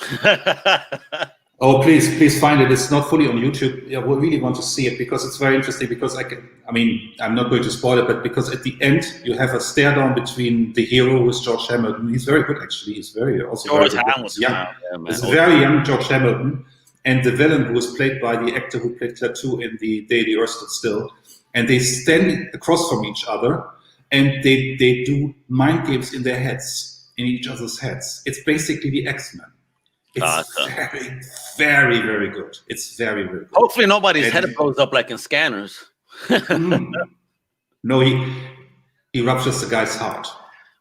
Oh, please find it. It's not fully on YouTube. Yeah, we really want to see it, because it's very interesting. Because I'm not going to spoil it, but because at the end you have a stare down between the hero, who is George Hamilton. He's very good, actually. He's very George Hamilton. It's very young George Hamilton, and the villain, who is played by the actor who played Klaatu in the Day the Earth Stood Still, and they stand across from each other, and they do mind games in their heads. In each other's heads. It's basically the X-Men. It's very, very good. It's very, very good.
Hopefully nobody's head goes up like in Scanners.
No, he ruptures the guy's heart,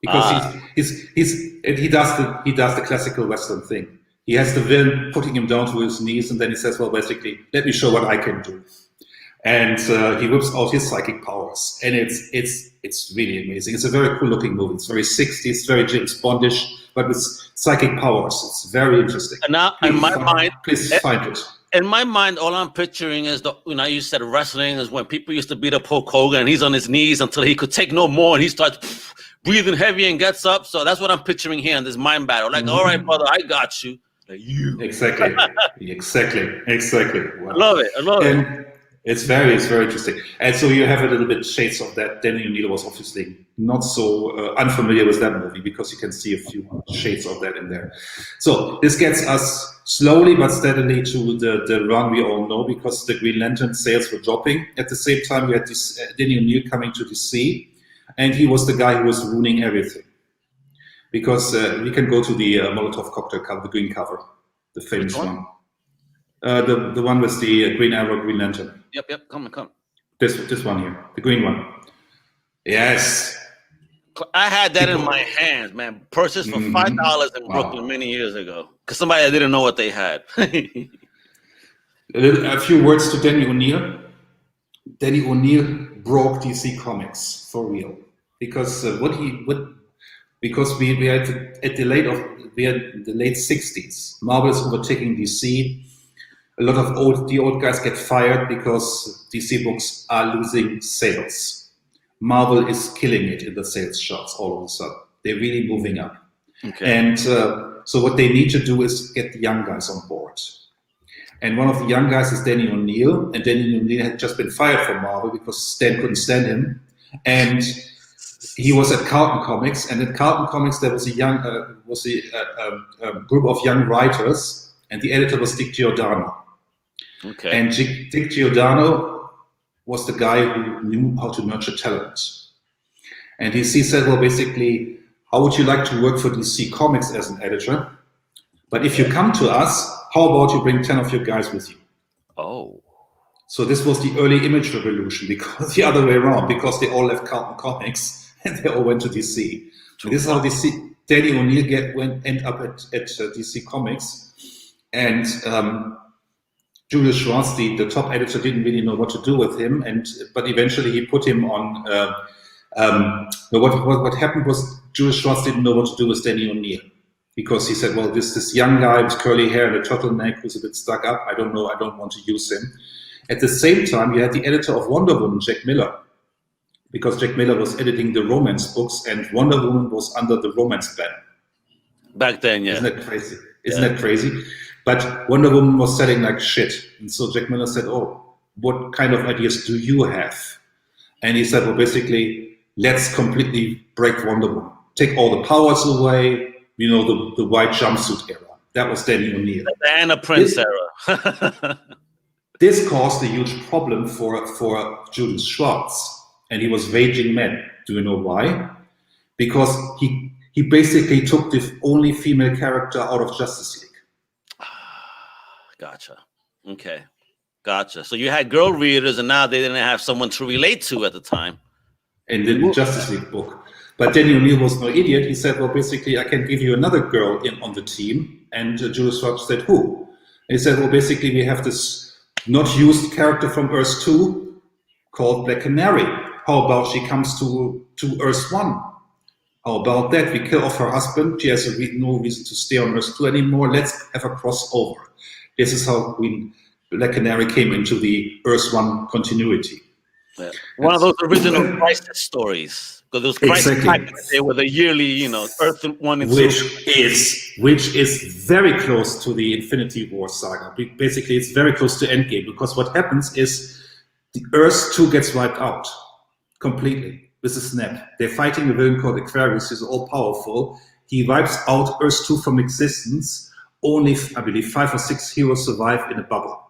because he does the classical Western thing. He has the villain putting him down to his knees, and then he says, well, basically, let me show what I can do. And he whips out his psychic powers, and it's really amazing. It's a very cool looking movie. It's very 60s, very James Bondish, but with psychic powers. It's very interesting.
And now,
please find it.
In my mind, all I'm picturing is you said wrestling is when people used to beat up Hulk Hogan, and he's on his knees until he could take no more, and he starts breathing heavy and gets up. So that's what I'm picturing here in this mind battle. Like, all right, brother, I got you. Like, you.
Exactly.
Wow. I love it.
It's very interesting. And so you have a little bit shades of that. Danny O'Neill was obviously not so unfamiliar with that movie, because you can see a few shades of that in there. So this gets us slowly but steadily to the run we all know, because the Green Lantern sales were dropping. At the same time, we had this Danny O'Neill coming to DC, and he was the guy who was ruining everything. Because we can go to the Molotov cocktail cover, the green cover, the famous one. The one with the Green Arrow, Green Lantern.
Yep. Come.
This one here, the green one. Yes.
I had that in my hands, man. Purchased for $5 in Brooklyn many years ago. Because somebody didn't know what they had.
A few words to Danny O'Neill. Danny O'Neill broke DC Comics for real. Because because we had at the late 60s, Marvel is overtaking DC. A lot of the old guys get fired because DC books are losing sales. Marvel is killing it in the sales charts all of a sudden. They're really moving up.
Okay.
And so what they need to do is get the young guys on board. And one of the young guys is Danny O'Neill. And Danny O'Neill had just been fired from Marvel because Stan couldn't stand him. And he was at Carlton Comics. And at Carlton Comics, there was a group of young writers. And the editor was Dick Giordano.
Okay.
And Dick Giordano was the guy who knew how to nurture talent. And he said, well, basically, how would you like to work for DC Comics as an editor? But if you come to us, how about you bring 10 of your guys with you?
Oh.
So this was the early Image revolution, because the other way around, because they all left Carlton Comics and they all went to DC. And this is how Danny O'Neill end up at DC Comics. And Julius Schwartz, the top editor, didn't really know what to do with him, but eventually he put him on. What happened was Julius Schwartz didn't know what to do with Danny O'Neill, because he said, well, this young guy with curly hair and a turtleneck who's a bit stuck up, I don't know, I don't want to use him. At the same time, you had the editor of Wonder Woman, Jack Miller, because Jack Miller was editing the romance books and Wonder Woman was under the romance ban.
Back then, yeah.
Isn't that crazy? Isn't that crazy? But Wonder Woman was selling like shit. And so Jack Miller said, oh, what kind of ideas do you have? And he said, well, basically, let's completely break Wonder Woman. Take all the powers away, the white jumpsuit era. That was Danny O'Neill.
The Anna Prince era.
This caused a huge problem for Julius Schwartz. And he was raging mad. Do you know why? Because he basically took the only female character out of Justice League.
Gotcha. Okay. Gotcha. So you had girl readers and now they didn't have someone to relate to at the time.
In the Justice League book. But Danny O'Neill was no idiot. He said, well, basically, I can give you another girl on the team. And Julius Schwartz said, who? And he said, well, basically, we have this not used character from Earth 2 called Black Canary. How about she comes to Earth 1? How about that? We kill off her husband. She has no reason to stay on Earth 2 anymore. Let's have a crossover. This is how Black Canary came into the Earth 1 continuity.
Yeah. One of those original Crisis stories. Because those Crisis packages, they were the yearly, Earth 1 and 2.
Which is very close to the Infinity War saga. Basically, it's very close to Endgame, because what happens is the Earth 2 gets wiped out completely with a snap. They're fighting a villain called Aquarius, who's all-powerful. He wipes out Earth 2 from existence. Only, I believe, 5 or 6 heroes survive in a bubble.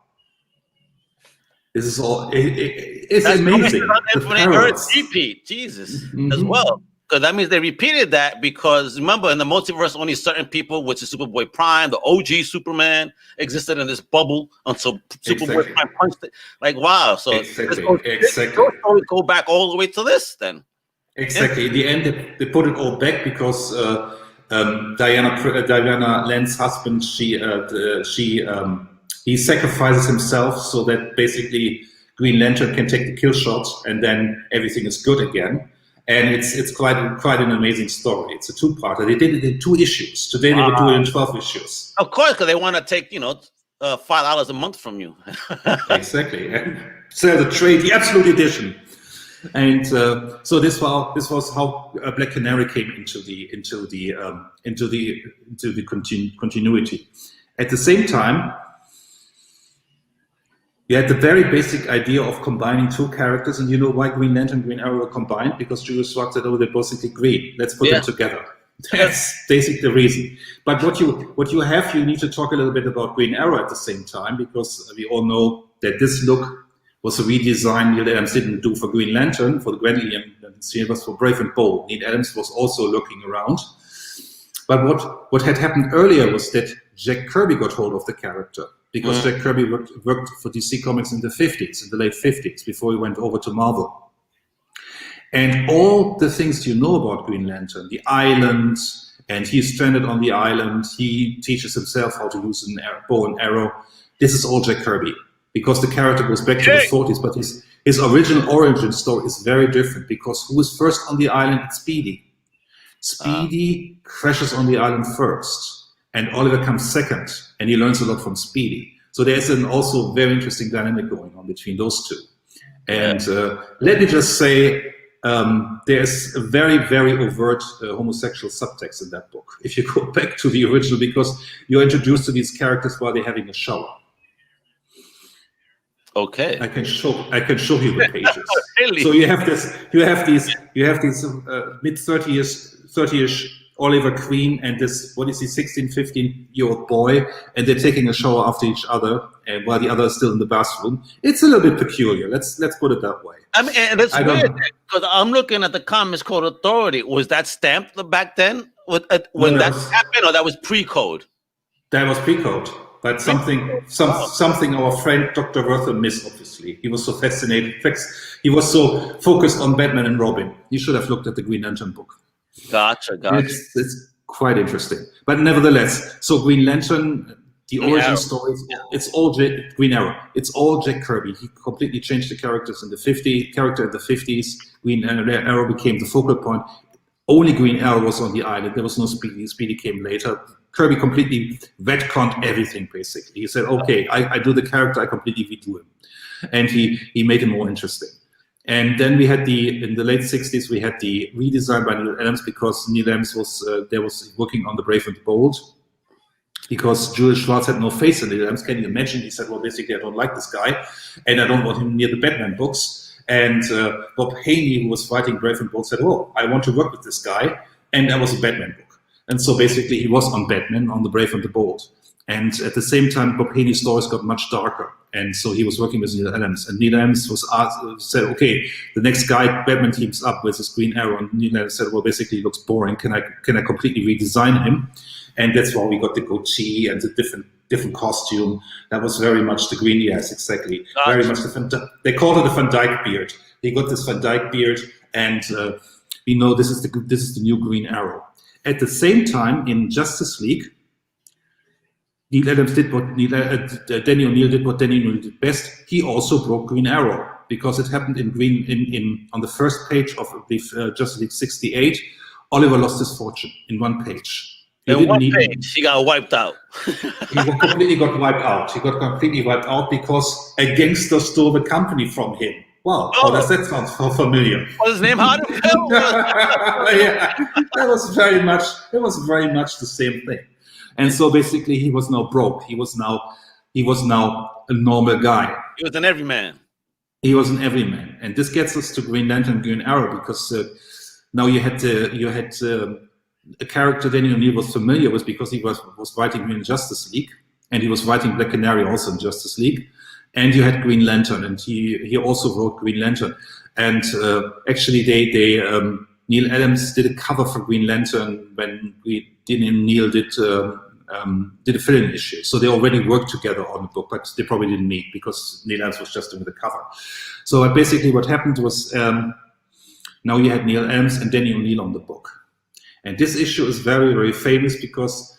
This is all. It's amazing.
Earth repeat, Jesus, as well. Because that means they repeated that because remember, in the multiverse, only certain people, which is Superboy Prime, the OG Superman, existed in this bubble until Superboy Prime punched it. Like, wow. So
exactly.
Go back all the way to this then.
Exactly. In the end, they put it all back because Diana Lance's husband, he sacrifices himself so that basically Green Lantern can take the kill shot and then everything is good again. And it's quite an amazing story. It's a two-parter. They did it in 2 issues. Today they would do it in 12 issues.
Of course, because they want to take $5 a month from you.
Exactly. And sell the trade, the Absolute Edition. And so this was how Black Canary came into the continuity. At the same time, you had the very basic idea of combining 2 characters, and you know why Green Lantern and Green Arrow were combined? Because Julius Schwartz said, "Oh, they're basically green. Let's put them together." That's basically the reason. But what you need to talk a little bit about Green Arrow at the same time, because we all know that this look was a redesign Neil Adams didn't do for Green Lantern, for the Grant Universe, for Brave and Bold. Neil Adams was also looking around. But what had happened earlier was that Jack Kirby got hold of the character. because Jack Kirby worked for DC Comics in the 50s, in the late 50s, before he went over to Marvel. And all the things you know about Green Lantern, the island, and he's stranded on the island, he teaches himself how to use a bow and arrow. This is all Jack Kirby, because the character goes back to the 40s, but his original origin story is very different, because who is first on the island? It's Speedy. Speedy crashes on the island first, and Oliver comes second, and he learns a lot from Speedy. So there's an also very interesting dynamic going on between those two. And let me just say, there's a very, very overt homosexual subtext in that book, if you go back to the original, because you're introduced to these characters while they're having a shower.
Okay.
I can show you the pages.
Really?
So you have these mid-30ish Oliver Queen and this, what is he, 16, 15-year-old boy, and they're taking a shower after each other, and while the other is still in the bathroom. It's a little bit peculiar. Let's put it that way.
I mean, and it's weird because I'm looking at the Comics Code Authority. Was that stamped back then when that happened, or that was pre-code?
That was pre-code, but something our friend Dr. Werther missed. Obviously, he was so fascinated. He was so focused on Batman and Robin. He should have looked at the Green Lantern book.
Gotcha.
It's quite interesting, but nevertheless, so Green Lantern. The origin story, it's all Green Arrow. It's all Jack Kirby. He completely changed the characters in the 50s. Green Arrow became the focal point. Only Green Arrow was on the island. There was no Speedy. Speedy came later. Kirby completely retconned everything, basically. He said, okay, I do the character, I completely redo him. And he made him more interesting. And then we had in the late 60s, we had the redesign by Neil Adams, because Neil Adams was working on The Brave and the Bold. Because Julius Schwartz had no face in it. Can you imagine? He said, well, basically, I don't like this guy, and I don't want him near the Batman books. And Bob Haney, who was writing Brave and Bold, said, oh, I want to work with this guy. And that was a Batman book. And so basically, he was on Batman, on The Brave and the Bold. And at the same time, Bob Haney's stories got much darker. And so he was working with Neil Adams. And Neil Adams said, okay, the next guy Batman teams up with is Green Arrow. And Neil Adams said, well, basically, he looks boring. Can I completely redesign him? And that's why we got the goatee and the different costume. That was very much the green. Yes, exactly. Gotcha. Very much they called it the Van Dyke beard. He got this Van Dyke beard, and we know this is the new Green Arrow. At the same time, in Justice League, Neil Adams did what Danny O'Neill did. What Danny O'Neill did best. He also broke Green Arrow, because it happened on the first page of Justice League 68. Oliver lost his fortune in one page.
In one page, he got wiped out.
He completely got wiped out. He got completely wiped out because a gangster stole the company from him. Wow, how does that sound familiar?
Was his name Hardy?
Yeah, it was very much the same thing. And so basically, he was now broke. He was now a normal guy.
He was an everyman.
He was an everyman, and this gets us to Green Lantern, Green Arrow, because now you had a character Danny O'Neill was familiar with, because he was writing in Justice League, and he was writing Black Canary also in Justice League, and you had Green Lantern, and he also wrote Green Lantern, and actually Neil Adams did a cover for Green Lantern when Danny O'Neill did a fill-in issue, so they already worked together on the book, but they probably didn't meet because Neil Adams was just doing the cover. So basically what happened was now you had Neil Adams and Danny O'Neill on the book. And this issue is very, very famous because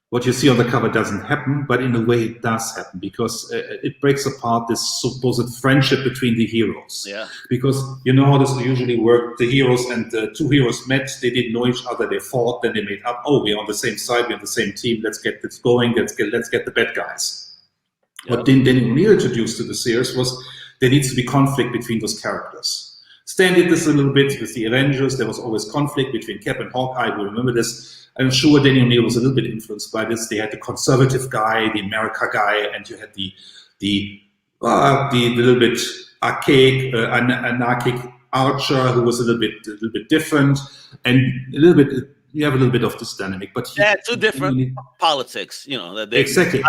what you see on the cover doesn't happen, but in a way it does happen, because it breaks apart this supposed friendship between the heroes.
Yeah.
Because you know how this usually worked. The heroes and the two heroes met, they didn't know each other, they fought, then they made up, oh, we're on the same side, we're on the same team, let's get this going, let's get the bad guys. Yeah. What Danny O'Neill introduced to the series was there needs to be conflict between those characters. Stan did this a little bit with the Avengers. There was always conflict between Cap and Hawkeye. We remember this. I'm sure Danny O'Neill was a little bit influenced by this. They had the conservative guy, the America guy, and you had the little bit archaic, anarchic Archer, who was a little bit different, and you have a little bit of this dynamic. But
two different politics,
exactly.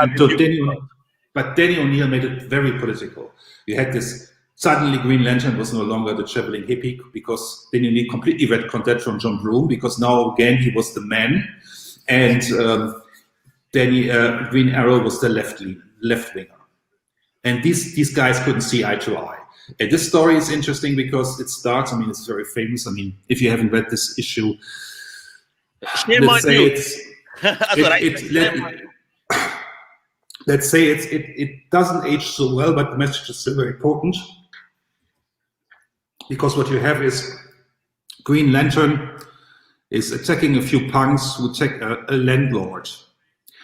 But Danny O'Neill made it very political. You had this. Suddenly, Green Lantern was no longer the traveling hippie, because then you need completely retconned that from John Broome, because now again he was the man, and Green Arrow was the left-leaning. left-winger. And these guys couldn't see eye to eye. And this story is interesting because it starts, I mean, it's very famous. I mean, if you haven't read this issue, let's say it doesn't age so well, but the message is still very important. Because what you have is Green Lantern is attacking a few punks who attack a landlord.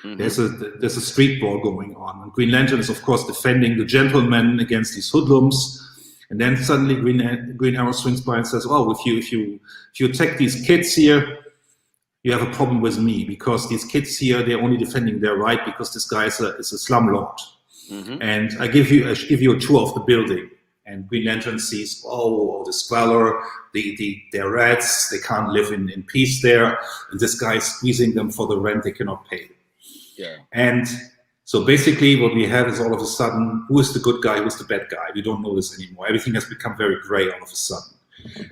Mm-hmm. There's a street brawl going on. And Green Lantern is, of course, defending the gentleman against these hoodlums. And then suddenly Green Arrow swings by and says, "Oh, if you attack these kids here, you have a problem with me, because these kids here, they're only defending their right because this guy is a slumlord. Mm-hmm. And I give you a tour of the building." And Green Lantern sees, oh, the squalor, they're rats, they can't live in peace there, and this guy is squeezing them for the rent they cannot pay. Yeah. And so basically what we have is all of a sudden, who is the good guy, who is the bad guy? We don't know this anymore. Everything has become very gray all of a sudden.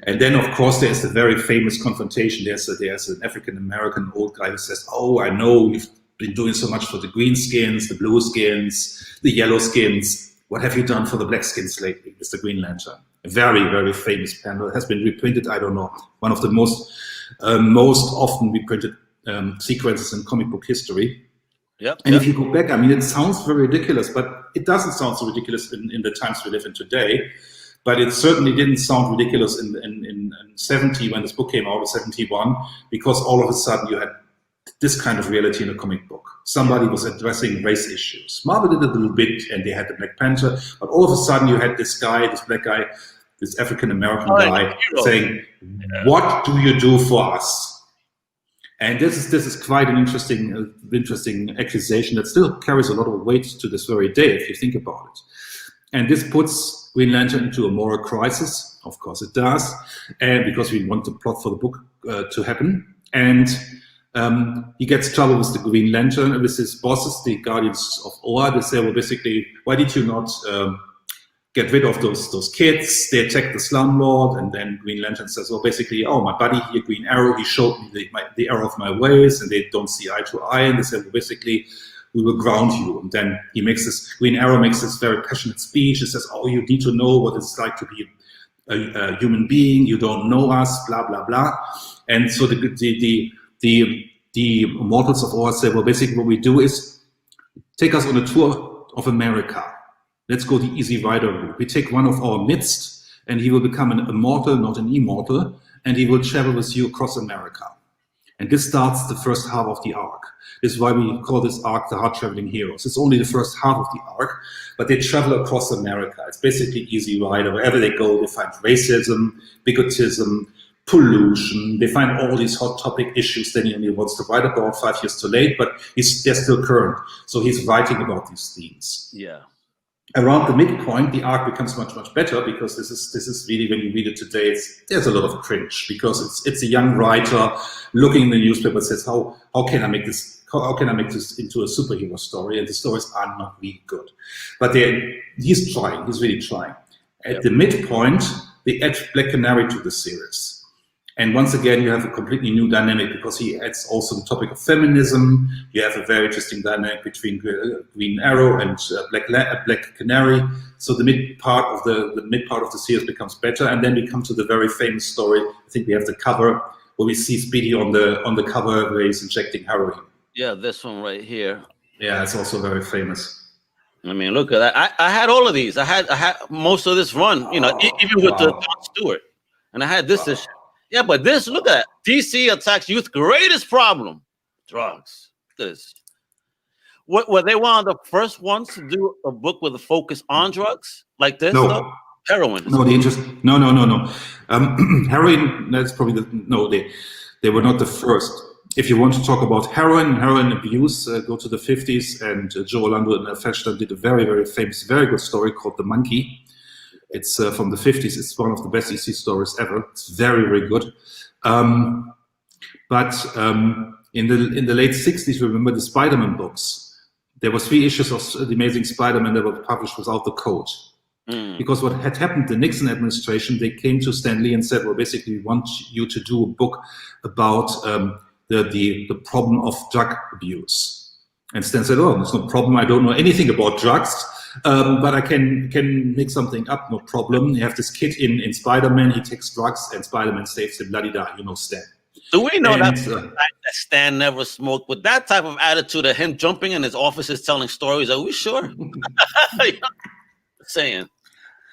And then, of course, there's the very famous confrontation. There's an African-American old guy who says, "Oh, I know you've been doing so much for the green skins, the blue skins, the yellow skins. What have you done for the black skins lately, Mr. Green Lantern?" A very, very famous panel. It has been reprinted, I don't know, one of the most often reprinted sequences in comic book history. Yep, and if you go back, I mean, it sounds very ridiculous, but it doesn't sound so ridiculous in the times we live in today. But it certainly didn't sound ridiculous in 70 when this book came out, in 71, because all of a sudden you had this kind of reality in a comic book. Somebody was addressing race issues. Marvel did it a little bit, and they had the Black Panther, but all of a sudden you had this guy, this black guy, this African-American guy saying, "What do you do for us?" And this is quite an interesting accusation that still carries a lot of weight to this very day, if you think about it. And this puts Green Lantern into a moral crisis. Of course it does, and because we want the plot for the book to happen. And he gets trouble with the Green Lantern, with his bosses, the Guardians of Oa. They say, well, basically, why did you not get rid of those kids? They attacked the slumlord. And then Green Lantern says, well, basically, oh, my buddy here, Green Arrow, he showed me the error of my ways, and they don't see eye to eye. And they say, well, basically, we will ground you. And then Green Arrow makes this very passionate speech. He says, oh, you need to know what it's like to be a human being. You don't know us, blah, blah, blah. And so the Immortals of Oa say, well, basically what we do is take us on a tour of America. Let's go the Easy Rider route. We take one of our midst, and he will become an immortal, not an immortal, and he will travel with you across America. And this starts the first half of the arc. This is why we call this arc the Hard Traveling Heroes. It's only the first half of the arc, but they travel across America. It's basically Easy Rider. Wherever they go, they find racism, bigotism, pollution. They find all these hot topic issues that he only wants to write about 5 years too late, but they're still current. So he's writing about these themes.
Yeah.
Around the midpoint, the arc becomes much, much better, because this is really, when you read it today, there's a lot of cringe, because it's a young writer looking in the newspaper and says, how can I make this into a superhero story? And the stories are not really good. But he's really trying. At the midpoint, they add Black Canary to the series. And once again, you have a completely new dynamic, because he adds also the topic of feminism. You have a very interesting dynamic between Green Arrow and Black Canary. So the mid part of the series becomes better, and then we come to the very famous story. I think we have the cover where we see Speedy on the cover where he's injecting heroin.
Yeah, this one right here.
Yeah, it's also very famous.
I mean, look at that. I had all of these. I had most of this run. You know, even with the Tom Stewart, and I had this issue. Yeah, but this, look at that. DC attacks youth greatest problem, drugs. This. Were they one of the first ones to do a book with a focus on drugs like this?
No.
Though? Heroin.
No, no. Heroin, that's probably they were not the first. If you want to talk about heroin abuse, go to the 50s, and Joe Orlando and Feshler did a very, very famous, very good story called The Monkey. It's from the 50s. It's one of the best EC stories ever. It's very, very good. But in the late 60s, remember the Spider-Man books. There were 3 issues of The Amazing Spider-Man that were published without the code. Because what had happened, the Nixon administration, they came to Stan Lee and said, well, basically, we want you to do a book about the problem of drug abuse. And Stan said, "Oh, there's no problem. I don't know anything about drugs, but I can make something up. No problem." You have this kid in Spider-Man. He takes drugs, and Spider-Man saves him. La-di-da, you know, Stan.
Do we know that Stan never smoked with that type of attitude of him jumping in his offices telling stories? Are we sure? Saying.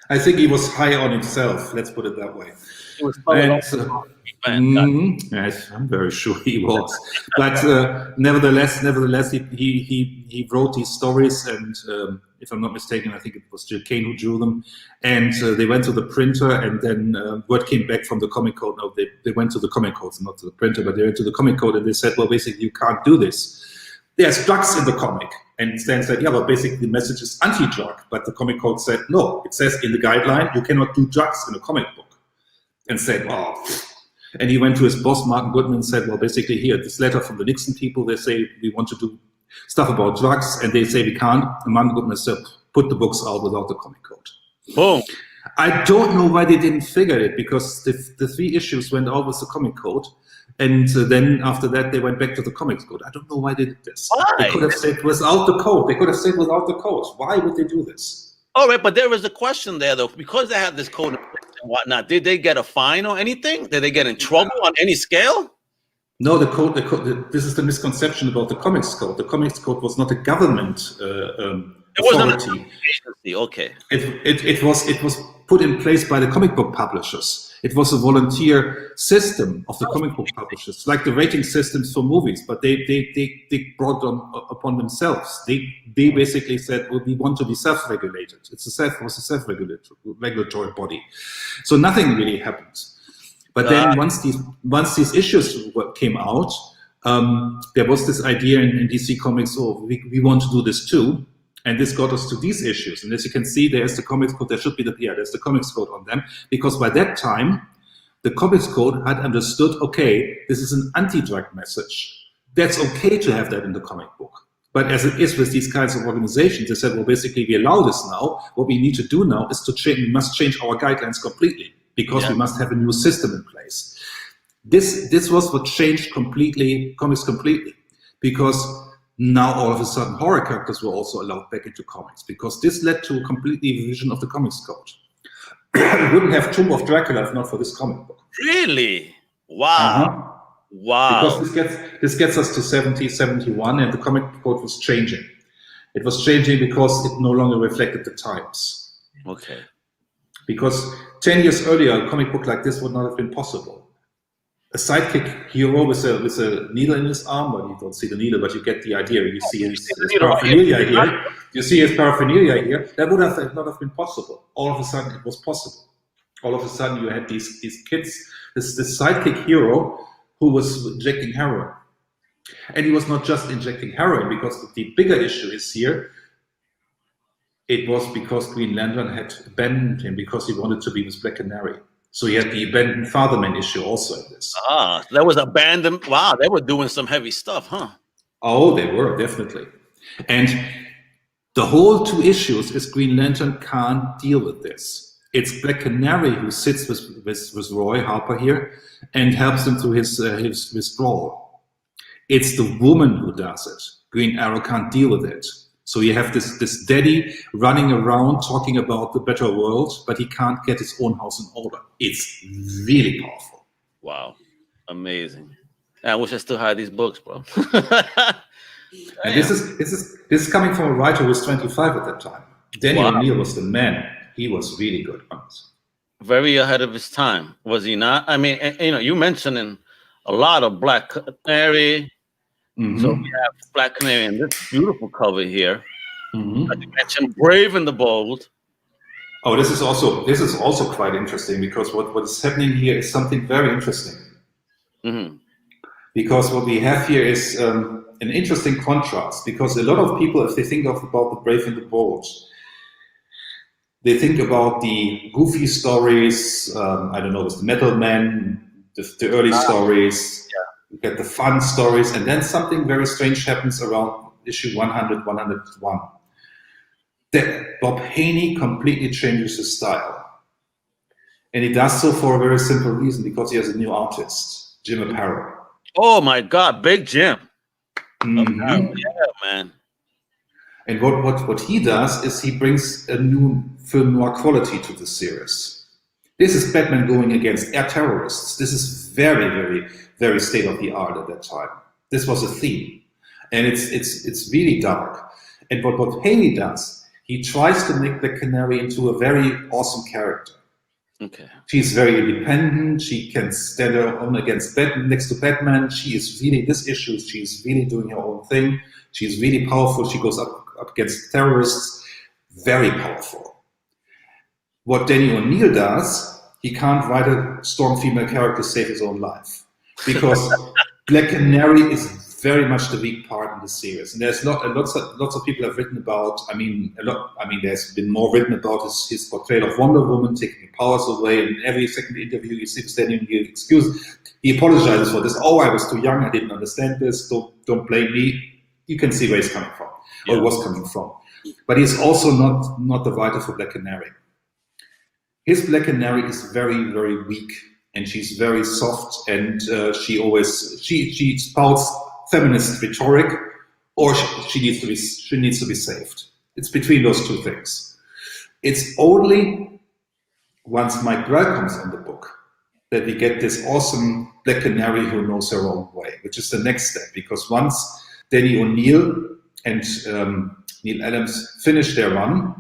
I think he was high on himself. Let's put it that way.
He was
yes, I'm very sure he was. But nevertheless, he wrote these stories, and if I'm not mistaken, I think it was Jill Kane who drew them. And they went to the printer, and then word came back from the Comic Code. No, they went to the Comic Codes, not to the printer, but they went to the Comic Code, and they said, well, basically, you can't do this. There's drugs in the comic. And Stan said, yeah, well, basically the message is anti-drug. But the Comic Code said, no, it says in the guideline, you cannot do drugs in a comic book. And said, oh. And he went to his boss, Martin Goodman, and said, well, basically here, this letter from the Nixon people, they say we want to do stuff about drugs, and they say we can't. And Martin Goodman said, put the books out without the Comic Code.
Boom.
I don't know why they didn't figure it, because the 3 issues went out with the Comic Code. And then after that, they went back to the Comics Code. I don't know why they did this.
Why?
They could have said without the code. They could have said without the code. Why would they do this?
All right, but there is a question there, though. Because they have this code and whatnot, did they get a fine or anything? Did they get in trouble on any scale?
No, the code, this is the misconception about the Comics Code. The Comics Code was not a government
It wasn't an agency, okay.
It was put in place by the comic book publishers. It was a volunteer system of the comic book publishers, like the rating systems for movies, but they brought upon themselves. They basically said, well, we want to be self-regulated. It was a self-regulatory body. So nothing really happened. But then once these issues came out, there was this idea in DC Comics, oh, we want to do this too. And this got us to these issues. And as you can see, there's the Comics Code. There should be there's the Comics Code on them. Because by that time, the Comics Code had understood, okay, this is an anti-drug message. That's okay to have that in the comic book. But as it is with these kinds of organizations, they said, well, basically, we allow this now. What we need to do now is to change. We must change our guidelines completely, because we must have a new system in place. This was what changed comics completely. Because now all of a sudden horror characters were also allowed back into comics, because this led to a complete revision of the Comics Code. We wouldn't have Tomb of Dracula if not for this comic book.
Really? Wow. Wow.
Because this gets us to 70, 71, and the Comic Code was changing. It was changing because it no longer reflected the times.
Okay.
Because 10 years earlier, a comic book like this would not have been possible. A sidekick hero with a needle in his arm, well, you don't see the needle, but you get the idea. You see his paraphernalia here. You see his paraphernalia here. That would not have been possible. All of a sudden, it was possible. All of a sudden, you had these kids, this sidekick hero who was injecting heroin. And he was not just injecting heroin, because the bigger issue is here. It was because Green Lantern had abandoned him because he wanted to be with Black Canary. So he had the abandoned fatherman issue also in this.
Ah, that was abandoned. Wow, they were doing some heavy stuff, huh?
Oh, they were, definitely. And the whole 2 issues is Green Lantern can't deal with this. It's Black Canary who sits with Roy Harper here and helps him through his withdrawal. It's the woman who does it. Green Arrow can't deal with it. So you have this daddy running around talking about the better world, but he can't get his own house in order. It's really powerful.
Wow, amazing! I wish I still had these books, bro.
And this is coming from a writer who was 25 at that time. Danny O'Neill was the man. He was really good on it.
Very ahead of his time, was he not? I mean, you mentioning a lot of Black Canary. Mm-hmm. So we have Black Canary in this beautiful cover here. Mm-hmm. Like you mentioned, Brave and the Bold.
Oh, this is also quite interesting, because what is happening here is something very interesting. Mm-hmm. Because what we have here is an interesting contrast. Because a lot of people, if they think about the Brave and the Bold, they think about the goofy stories. I don't know, with the Metal Man, the early stories. Yeah. You get the fun stories, and then something very strange happens around issue 100, 101. That Bob Haney completely changes his style. And he does so for a very simple reason, because he has a new artist, Jim Aparo.
Oh my God, Big Jim.
Mhm.
Yeah, man.
And what he does is he brings a new film noir quality to the series. This is Batman going against air terrorists. This is very, very, very state of the art at that time. This was a theme, and it's really dark. And what Haley does, he tries to make the Canary into a very awesome character.
Okay.
She's very independent. She can stand her own against Batman, next to Batman. She is really this issue. She's really doing her own thing. She's really powerful. She goes up against terrorists. Very powerful. What Danny O'Neill does, he can't write a strong female character to save his own life, because Black Canary is very much the weak part in the series. And there's lots of people have written about. There's been more written about his portrayal of Wonder Woman taking powers away. And every second interview, you see Danny O'Neill excuse. He apologizes for this. Oh, I was too young. I didn't understand this. Don't blame me. You can see where he's coming from, or was coming from. But he's also not the writer for Black Canary. His Black Canary is very, very weak, and she's very soft, and she spouts feminist rhetoric, or she needs to be saved. It's between those two things. It's only once Mike Grell comes in the book that we get this awesome Black Canary who knows her own way, which is the next step. Because once Danny O'Neill and Neil Adams finish their run,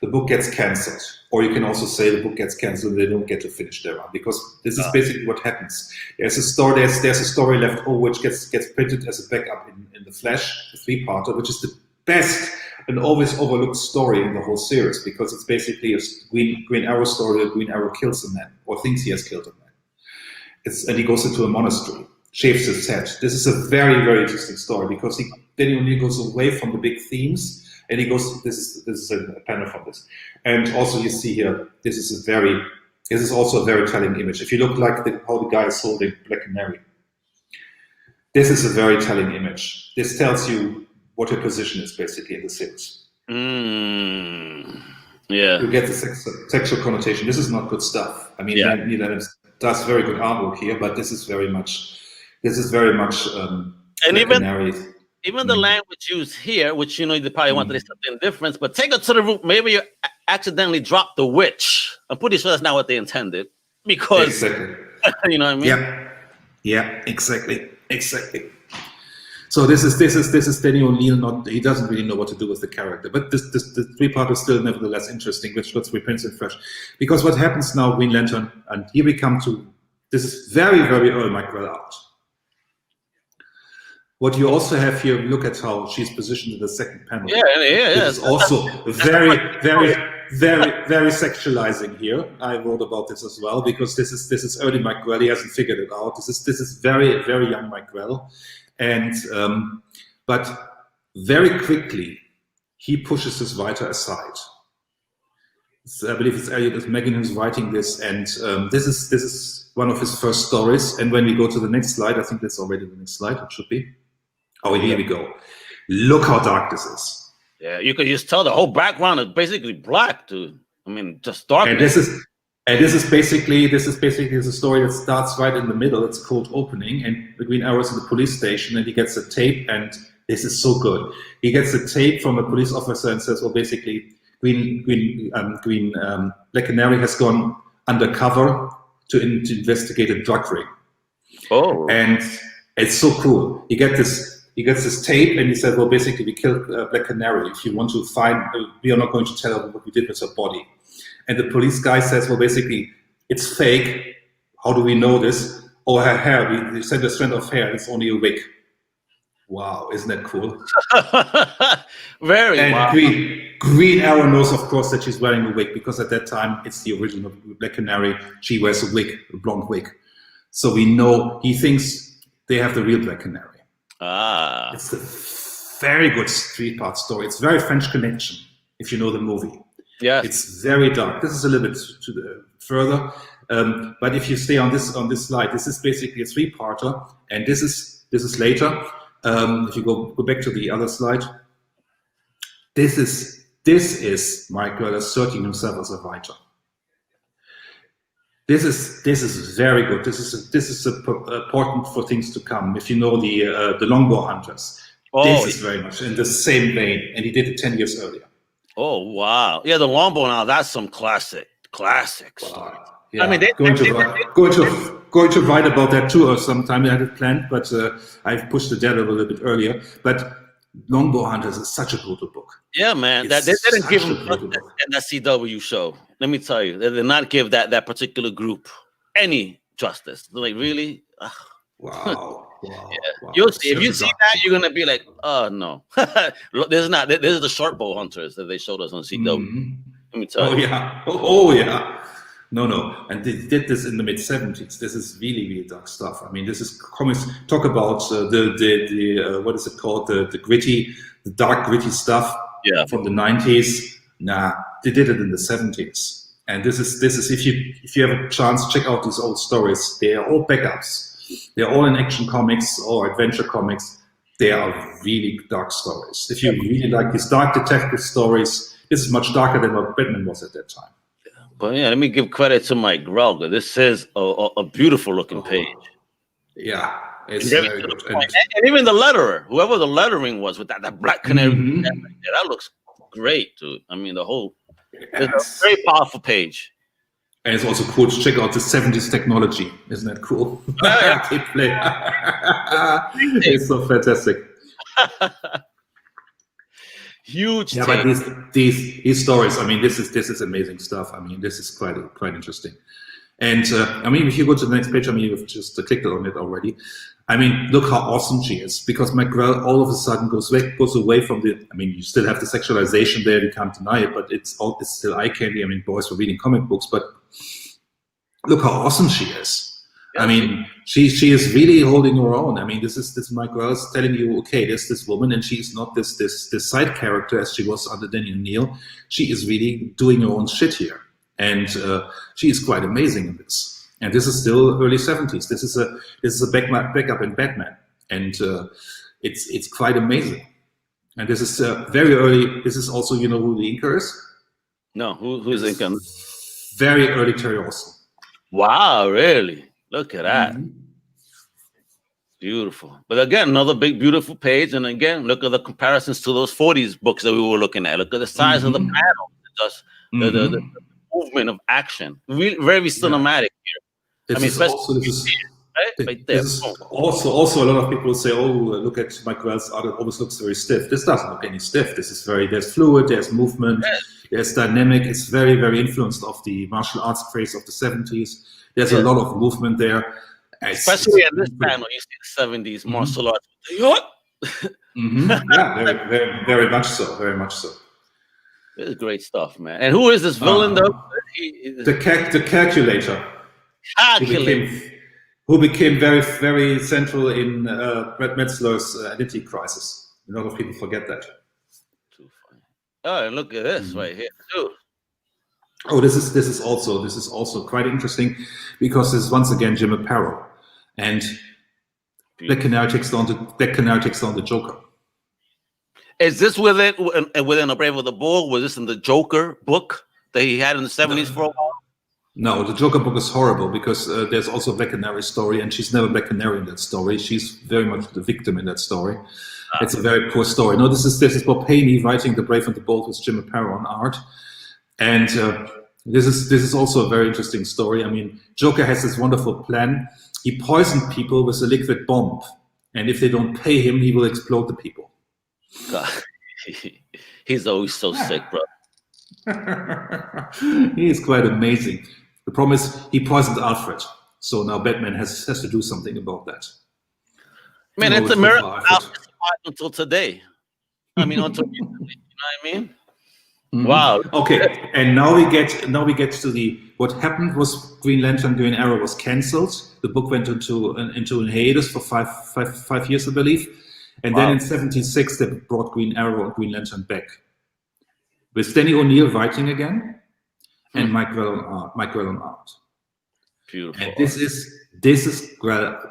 the book gets cancelled. Or you can also say the book gets cancelled and they don't get to finish their run, because this is basically what happens. There's a story left over which gets printed as a backup in the Flash, the 3-parter, which is the best and always overlooked story in the whole series, because it's basically a Green Arrow story. Green Arrow kills a man, or thinks he has killed a man. And he goes into a monastery, shaves his head. This is a very, very interesting story, because Danny O'Neill goes away from the big themes. And he goes. This is a panel from this, and also you see here. This is also a very telling image. If you look like how the guy is holding Black Canary, this is a very telling image. This tells you what her position is basically in the series.
Yeah,
you get the sexual connotation. This is not good stuff. I mean, Neil Adams does very good artwork here, but this is very much.
And
Black Canary.
Even the language used here, which you probably wanted to say something different, but take it to the root. Maybe you accidentally dropped the witch. I'm pretty sure that's not what they intended, because
exactly.
You know what I mean?
Yeah, exactly. So this is Danny O'Neill. He doesn't really know what to do with the character, but the 3-part is still nevertheless interesting, which looks reprinted fresh. Because what happens now, Green Lantern, and here we come to this is very, very early Mike Grell out. What you also have here, look at how she's positioned in the second panel.
Yeah.
This is also very, very, very, very sexualizing here. I wrote about this as well, because this is early Mike Grell. He hasn't figured it out. This is very, very young Mike Grell, and but very quickly he pushes his writer aside. I believe it's Elliot Megan who's writing this, and this is one of his first stories. And when we go to the next slide, I think that's already the next slide. It should be. Oh, here we go. Look how dark this is.
Yeah, you could just tell the whole background is basically black, dude. I mean, just dark.
And this is basically a story that starts right in the middle. It's called Opening, and the Green Arrow's in the police station, and he gets a tape, and this is so good. He gets a tape from a police officer and says, well, basically, Black Canary has gone undercover to investigate a drug ring.
Oh,
and it's so cool. He gets this tape, and he said, well, basically, we killed Black Canary. If you want to find, we are not going to tell her what we did with her body. And the police guy says, well, basically, it's fake. How do we know this? Oh, her hair. We sent a strand of hair. It's only a wig. Wow, isn't that cool?
Very.
And
wow.
Green Arrow knows, of course, that she's wearing a wig, because at that time, it's the original Black Canary. She wears a wig, a blonde wig. So we know he thinks they have the real Black Canary. It's a very good 3-part story. It's very French Connection, if you know the movie.
Yeah,
it's very dark. This is a little bit further, but if you stay on this slide, this is basically a 3-parter, and this is later. If you go back to the other slide, this is Mike Grell asserting himself as a writer. This is very good. This is important for things to come. If you know the Longbow Hunters,
Oh,
This is very much in the same vein, and he did it 10 years earlier.
oh wow. Yeah, the Longbow now, that's some classic story.
Yeah,
I mean, they
going to write about that too, or sometime I had it planned, but I've pushed it down a little bit earlier. But Longbow Hunters is such a brutal book.
Yeah, man. That they didn't give him in that CW show. Let me tell you, they did not give that particular group any justice. Like, really? Ugh.
Wow.
Yeah. You'll see. If you see that, you're gonna be like, oh no. This is the short bow hunters that they showed us on CW.
Mm-hmm.
Let me tell you.
Yeah. Oh yeah. No. And they did this in the mid-70s. This is really, really dark stuff. I mean, this is comics. Talk about the what is it called? The dark, gritty stuff.
Yeah.
From the 90s. Nah, they did it in the 70s. And this is if you have a chance, check out these old stories. They are all backups. They're all in Action Comics or Adventure Comics. They are really dark stories. If you really like these dark detective stories, this is much darker than what Batman was at that time.
But yeah, let me give credit to Mike Grell. This is a beautiful looking page.
Yeah, it's very good.
And even the letterer, whoever the lettering was with that black canary, that looks great, dude. I mean, it's a very powerful page.
And it's also cool to check out the 70s technology. Isn't that cool? It's so fantastic.
Huge.
Yeah, but these stories, I mean, this is amazing stuff. I mean, this is quite interesting. And I mean, if you go to the next page, I mean, you've just clicked on it already. I mean, look how awesome she is, because McGraw all of a sudden goes away from the. I mean, you still have the sexualization there; you can't deny it, but it's still eye candy. I mean, boys were reading comic books, but look how awesome she is. I mean, she is really holding her own. I mean, this Mike Wells telling you, okay, there's this woman, and she's not this side character as she was under Daniel Neal. She is really doing her own shit here, and she is quite amazing in this. And this is still early 70s. This is a backup in Batman, and it's quite amazing. And this is very early. This is also, you know who the inker is?
No, who's the inker?
Very early Terry Austin.
Wow, really? Look at that. Beautiful. But again, another big, beautiful page. And again, look at the comparisons to those 40s books that we were looking at. Look at the size of the panel. Just the movement of action. Really, very cinematic here.
This is also a lot of people say, oh, look at Mike Wells' art, it almost looks very stiff. This doesn't look any stiff. There's fluid, there's movement, there's dynamic. It's very, very influenced of the martial arts craze of the 70s. There's a lot of movement there.
Especially in this panel, you see the 70s martial arts.
Yeah, very much so. Very much so.
This is great stuff, man. And who is this villain, though?
The calculator. Who became very, very central in Brett Metzler's identity crisis. A lot of people forget that.
Too funny. Oh, and look at this right here, too.
Oh, this is also quite interesting, because this is once again Jim Aparo, and Black Canary takes down the Joker.
Is this within A Brave with the Bull? Was this in the Joker book that he had in the 70s for a while?
No, the Joker book is horrible, because there's also a Black Canary story, and she's never Black Canary in that story. She's very much the victim in that story. It's a very poor story. No, this is Bob Haney writing The Brave and the Bold with Jim Aparo on art. And this is also a very interesting story. I mean, Joker has this wonderful plan. He poisoned people with a liquid bomb, and if they don't pay him, he will explode the people.
God. He's always so sick, bro.
He is quite amazing. The problem is he poisoned Alfred, so now Batman has to do something about that.
Man, it's a miracle Alfred survived until today. I mean, until recently. You know what I mean? Wow.
Okay, and now we get to what happened was Green Lantern, Green Arrow was cancelled. The book went into an hiatus for five years, I believe, and then in '76 they brought Green Arrow and Green Lantern back with Danny O'Neill writing again, and Mike Grell on art.
Beautiful.
And this is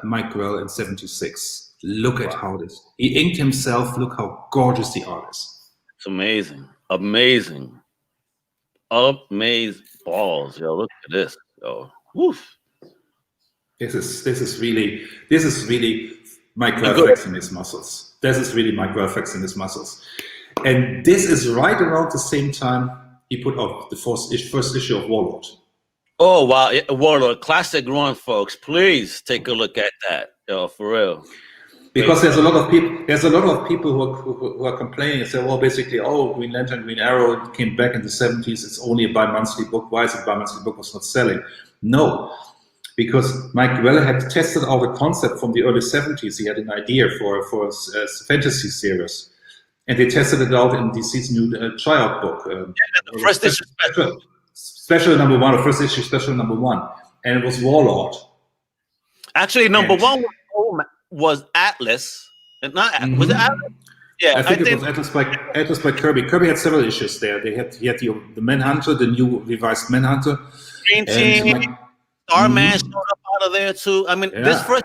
Mike Grell in '76. Look at how this. He inked himself. Look how gorgeous the art is.
It's amazing. Amazing balls, yo! Look at this, yo! Woof.
This is really Mike Grell flexing his muscles. This is really Mike Grell flexing his muscles. And this is right around the same time he put out the first issue of Warlord.
Oh, wow. Warlord, classic run, folks. Please take a look at that. Yo, for real.
Because there's a lot of people who are complaining and say, well, basically, oh, Green Lantern, Green Arrow came back in the 70s. It's only a bi-monthly book. Why is it bi-monthly book was not selling? No, because Mike Grell had tested out a concept from the early 70s. He had an idea for a fantasy series. And they tested it out in DC's new child book.
The first issue
special number one, or first issue special number one. And it was Warlord.
Actually, number one was Atlas. Not was it Atlas? Yeah,
I think it was Atlas by Kirby. Kirby had several issues there. He had the Manhunter, the new revised Manhunter.
Green Team, Starman showed up out of there too. I mean, this first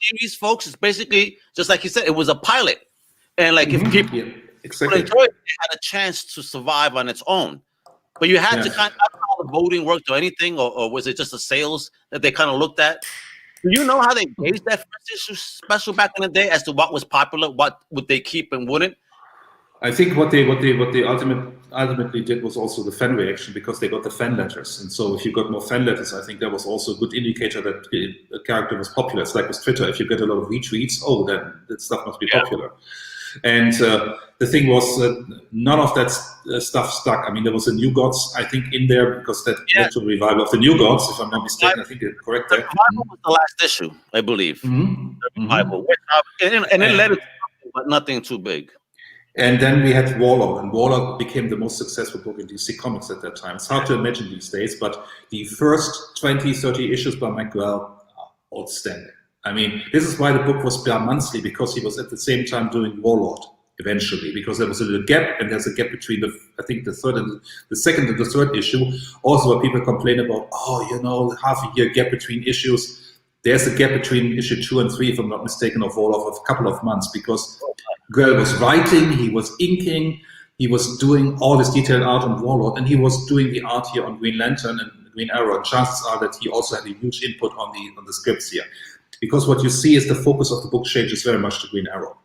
series, folks, is basically just like you said. It was a pilot, and like if people enjoyed it, it had a chance to survive on its own. But you had to kind of, I don't know how the voting worked or anything, or was it just the sales that they kind of looked at? Do you know how they gauged that first issue special back in the day as to what was popular, what would they keep and wouldn't?
I think what they ultimately did was also the fan reaction, because they got the fan letters, and so if you got more fan letters, I think that was also a good indicator that a character was popular. It's like with Twitter, if you get a lot of retweets, oh, then that stuff must be popular. And the thing was, none of that stuff stuck. I mean, there was a New Gods, I think, in there, because that led to the revival of the New Gods, if I'm not mistaken. I think you're correct there.
The revival was the last issue, I believe. The revival. And it led to something, but nothing too big.
And then we had Warlord, and Warlord became the most successful book in DC Comics at that time. It's hard to imagine these days, but the first 20, 30 issues by Mike Grell are outstanding. I mean, this is why the book was bi-monthly, because he was at the same time doing Warlord eventually, because there was a little gap, and there's a gap between the second and the third issue. Also, where people complain about, half a year gap between issues. There's a gap between issue 2 and 3, if I'm not mistaken, of Warlord, of a couple of months, because Grell was writing, he was inking, he was doing all this detailed art on Warlord, and he was doing the art here on Green Lantern and Green Arrow. And chances are that he also had a huge input on the scripts here. Because what you see is the focus of the book changes very much to Green Arrow,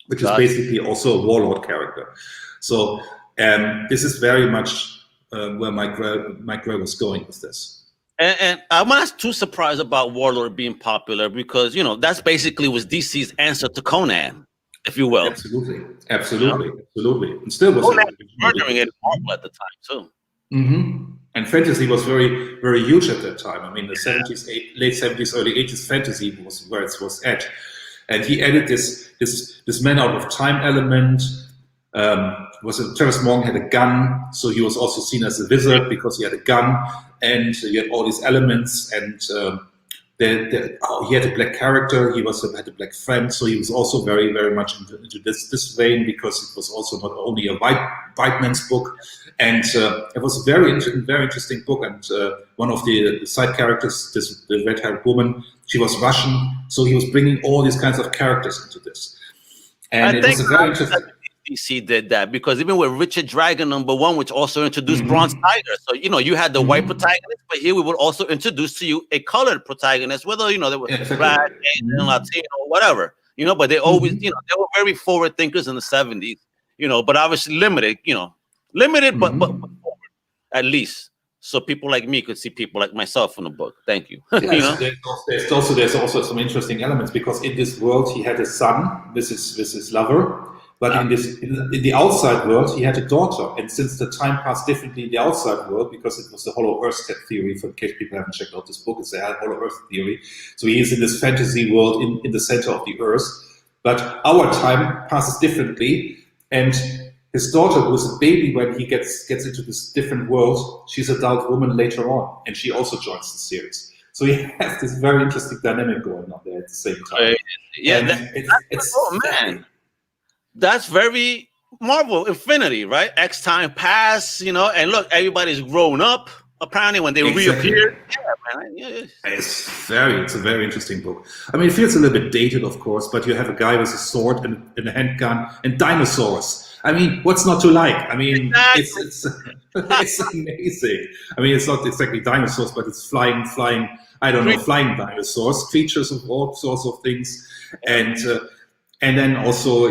which is basically also a Warlord character. So this is very much where Mike Grell was going with this.
And I'm not too surprised about Warlord being popular, because, that's basically was DC's answer to Conan, if you will.
Absolutely. And still was
murdering it at the time, too.
And fantasy was very, very huge at that time. I mean, the 70s, late 70s, early 80s fantasy was where it was at. And he added this man out of time element. Travis Morgan had a gun, so he was also seen as a wizard because he had a gun, and he had all these elements. And he had a black character. He had a black friend, so he was also very, very much into this vein, because it was also not only a white man's book. And it was a very interesting book. And one of the side characters, the red-haired woman, she was Russian. So he was bringing all these kinds of characters into this. And it was a very interesting.
DC did that, because even with Richard Dragon #1, which also introduced Bronze Tiger. So, you had the white protagonist, but here we would also introduce to you a colored protagonist, whether, they were black, Asian, Latino, whatever, but they always, they were very forward thinkers in the 70s, but obviously limited, but forward, at least. So people like me could see people like myself in the book. Thank you.
Yes, there's also some interesting elements, because in this world he had a son with his lover, but in the outside world he had a daughter. And since the time passed differently in the outside world, because it was the Hollow Earth theory, for in case people haven't checked out this book, it's the Hollow Earth theory. So he is in this fantasy world in the center of the Earth. But our time passes differently, and his daughter, who is a baby when he gets into this different world, she's an adult woman later on, and she also joins the series. So he has this very interesting dynamic going on there at the same time.
Man, that's very Marvel Infinity, right? X time pass, and look, everybody's grown up. Apparently, when they reappeared,
it's a very interesting book. I mean, it feels a little bit dated, of course, but you have a guy with a sword and a handgun and dinosaurs. I mean, what's not to like? I mean, it's amazing. I mean, it's not exactly dinosaurs, but it's flying, flying dinosaurs, creatures of all sorts of things. And And then also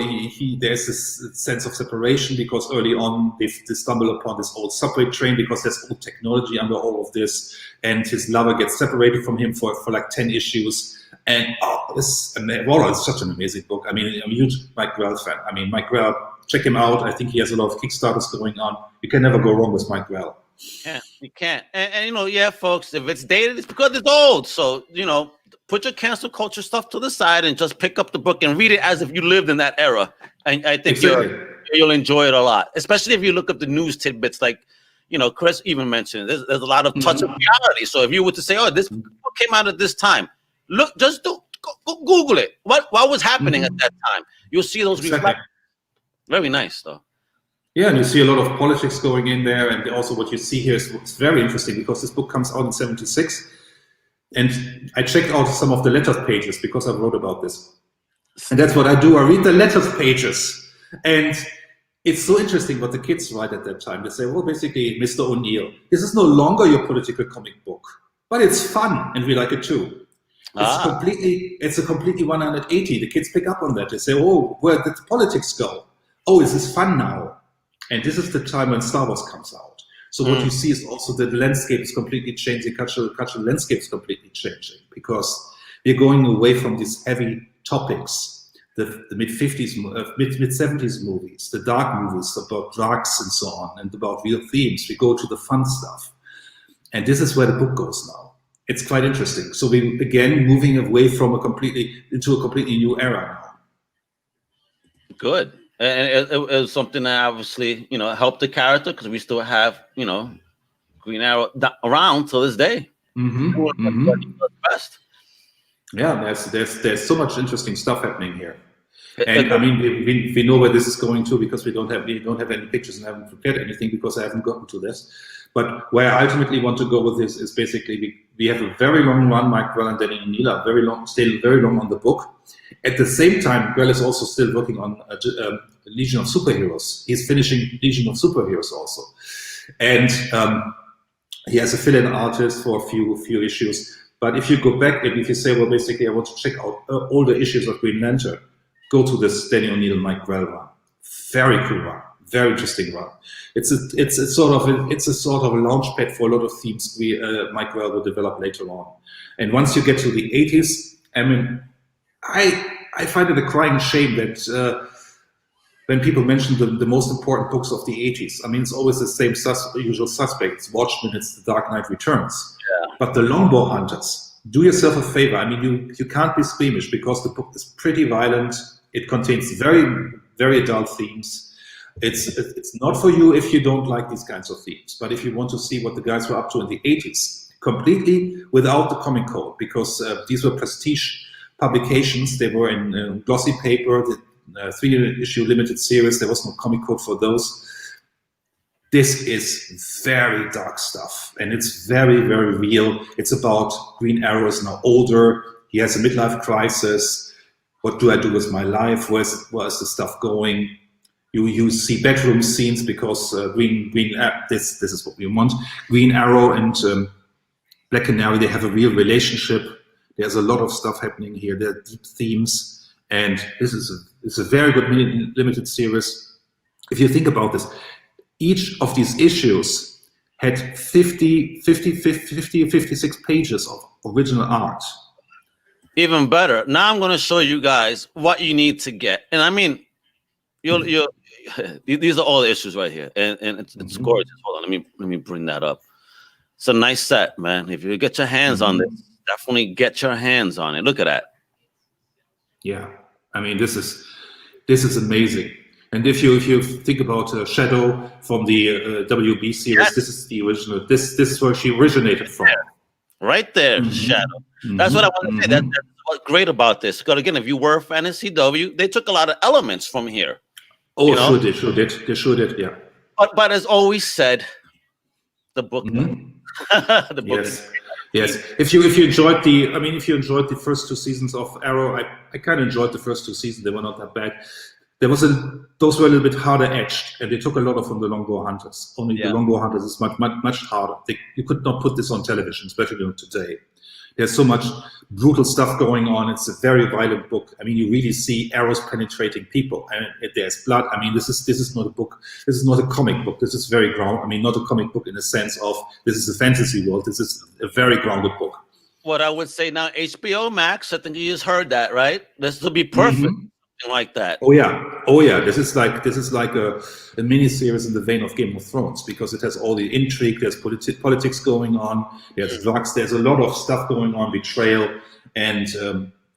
there's this sense of separation because early on they stumble upon this old subway train because there's old technology under all of this, and his lover gets separated from him for like 10 issues. And it's such an amazing book. I mean, I'm a huge Mike Grell fan. I mean, Mike Grell, check him out. I think he has a lot of Kickstarters going on. You can never go wrong with Mike Grell.
Yeah, you can't. And you know, yeah, folks, if it's dated, it's because it's old. So, you know, put your cancel culture stuff to the side and just pick up the book and read it as if you lived in that era. And I think you'll enjoy it a lot, especially if you look up the news tidbits. Like, you know, Chris even mentioned, there's a lot of touch of reality. So if you were to say, oh, this book came out at this time, look, just go Google it. What was happening at that time? You'll see those reflections. Very nice, though.
Yeah, and you see a lot of politics going in there. And also what you see here is very interesting because this book comes out in 1976. And I checked out some of the letters pages because I wrote about this. And that's what I do. I read the letters pages. And it's so interesting what the kids write at that time. They say, well, basically, Mr. O'Neill, this is no longer your political comic book, but it's fun and we like it too. It's a completely 180. The kids pick up on that. They say, oh, where did the politics go? Oh, is this fun now? And this is the time when Star Wars comes out. So what you see is also that the landscape is completely changing, cultural landscape is completely changing because we're going away from these heavy topics, the mid-50s, mid-70s movies, the dark movies about drugs and so on, and about real themes. We go to the fun stuff. And this is where the book goes now. It's quite interesting. So we, again, moving away from into a completely new era now.
Good. And it was something that obviously, you know, helped the character because we still have, you know, Green Arrow around to this day. Best.
Yeah, there's so much interesting stuff happening here. And I mean, we know where this is going to because we don't have any pictures and haven't prepared anything because I haven't gotten to this. But where I ultimately want to go with this is basically we have a very long run, Mike Grell and Danny O'Neill, still very long on the book. At the same time, Grell is also still working on Legion of Superheroes. He's finishing Legion of Superheroes also. And he has a fill-in artist for a few issues. But if you go back and if you say, well, basically, I want to check out all the issues of Green Lantern, go to this Danny O'Neill, Mike Grell run. Very cool run. Very interesting run. It's a sort of a launch pad for a lot of themes Mike Grell will develop later on. And once you get to the 80s, I mean, I find it a crying shame that when people mention the most important books of the 80s, I mean, it's always the same usual suspects. Watchmen, it's The Dark Knight Returns. Yeah. But the Longbow Hunters, do yourself a favor. I mean, you can't be squeamish because the book is pretty violent. It contains very, very adult themes. It's not for you if you don't like these kinds of themes, but if you want to see what the guys were up to in the 80s, completely without the comic code, because these were prestige publications. They were in glossy paper, the 3-issue limited series. There was no comic code for those. This is very dark stuff, and it's very, very real. It's about Green Arrow is now older. He has a midlife crisis. What do I do with my life? Where is the stuff going? You see bedroom scenes because this is what we want. Green Arrow and Black Canary, they have a real relationship. There's a lot of stuff happening here. There are deep themes, and it's a very good limited series. If you think about this, each of these issues had 56 pages of original art.
Even better. Now I'm going to show you guys what you need to get, and I mean, these are all the issues right here, and it's gorgeous. Hold on, let me bring that up. It's a nice set, man. If you get your hands on this, definitely get your hands on it. Look at that.
Yeah, I mean, this is amazing. And if you think about Shadow from the WB series, yes. This is the original. This is where she originated from.
Right there, Shadow. That's what I want to say. That's what's great about this. Because again, if you were a fan of CW, they took a lot of elements from here.
Oh, they sure did, yeah.
But as always said, the book. The book.
Yes. If you enjoyed the first 2 seasons of Arrow, I kind of enjoyed the first 2 seasons. They were not that bad. Those were a little bit harder edged, and they took a lot from the Longbow Hunters. Only the Longbow Hunters is much harder. You could not put this on television, especially today. There's so much brutal stuff going on. It's a very violent book. I mean, you really see arrows penetrating people, and there's blood. I mean, this is not a book. This is not a comic book. This is very grounded. I mean, not a comic book in the sense of this is a fantasy world. This is a very grounded book.
What I would say now, HBO Max. I think you just heard that, right? This will be perfect.
Mm-hmm.
Like that.
Oh yeah. This is like a mini series in the vein of Game of Thrones, because it has all the intrigue. There's politics going on. There's drugs. There's a lot of stuff going on. Betrayal, and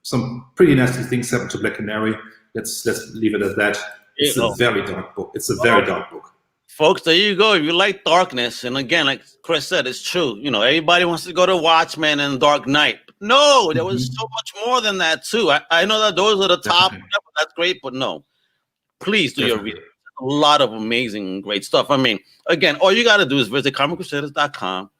some pretty nasty things happen to Black Canary. Let's leave it at that. It's a very dark book. It's a very dark book.
Folks, there you go. If you like darkness, and again, like Chris said, it's true. You know, everybody wants to go to Watchmen and Dark Knight. No, there was so much more than that too. I know that those are the top. That's great, but no, please do your reading. A lot of amazing, great stuff. I mean, again, all you got to do is visit ComicCrusaders.com,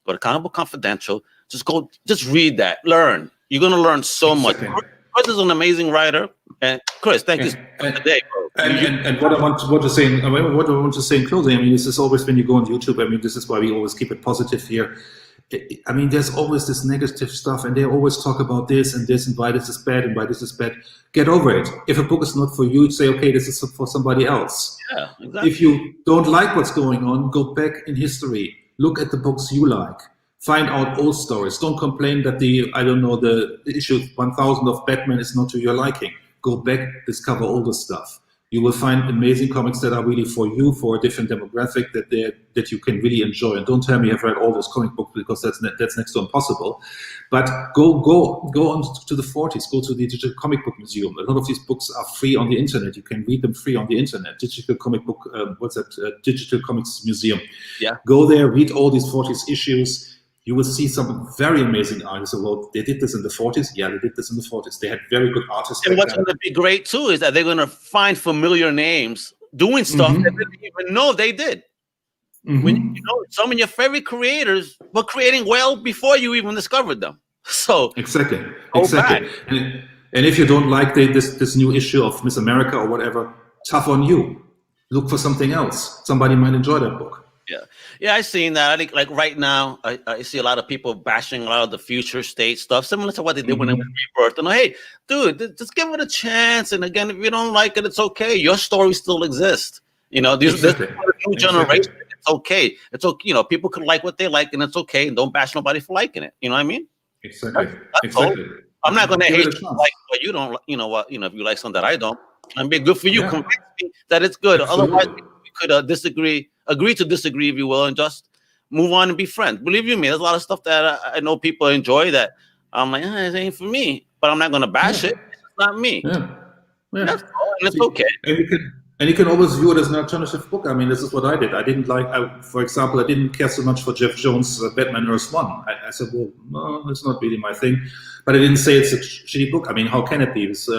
go to Comic Book Confidential. Just read that, learn. You're gonna learn so much. Chris is an amazing writer, and Chris, thank you for today, bro.
And what I want to say in closing, I mean, this is always when you go on YouTube. I mean, this is why we always keep it positive here. I mean, there's always this negative stuff, and they always talk about this and why this is bad and why this is bad. Get over it. If a book is not for you, say, okay, this is for somebody else.
Yeah, exactly.
If you don't like what's going on, go back in history. Look at the books you like. Find out old stories. Don't complain that the issue 1000 of Batman is not to your liking. Go back, discover older stuff. You will find amazing comics that are really for you, for a different demographic that you can really enjoy. And don't tell me I've read all those comic books, because that's next to impossible. But go on to the 40s. Go to the Digital Comic Book Museum. A lot of these books are free on the internet. You can read them free on the internet. Digital Comic Book, Digital Comics Museum.
Yeah.
Go there, read all these 40s issues. You will see some very amazing artists. Well, they did this in the 40s. Yeah, they did this in the 40s. They had very good artists.
And what's going to be great too is that they're going to find familiar names doing stuff they didn't even know they did. When some of your favorite creators were creating well before you even discovered them. So
exactly. And if you don't like this new issue of Miss America or whatever, tough on you. Look for something else. Somebody might enjoy that book.
Yeah, I've seen that. I think, like right now, I see a lot of people bashing a lot of the future state stuff, similar to what they did when it was Rebirth. And hey, dude, just give it a chance. And again, if you don't like it, it's okay. Your story still exists. You know, this new generation. It's okay. It's okay. You know, people can like what they like, and it's okay. And don't bash nobody for liking it. You know what I mean?
Exactly.
I'm not going to hate you like what you don't. You know what? You know, if you like something that I don't, and be good for you. Convince me that it's good. Absolutely. Otherwise, we could disagree. Agree to disagree, if you will, and just move on and be friends. Believe you me, there's a lot of stuff that I know people enjoy that I'm like, it ain't for me, but I'm not going to bash it. It's not me. That's all, and it's okay.
And you can always view it as an alternative book. I mean, this is what I did. I didn't for example, I didn't care so much for Jeff Jones' Batman Earth 1. I said, well, no, it's not really my thing. But I didn't say it's a shitty book. I mean, how can it be? It's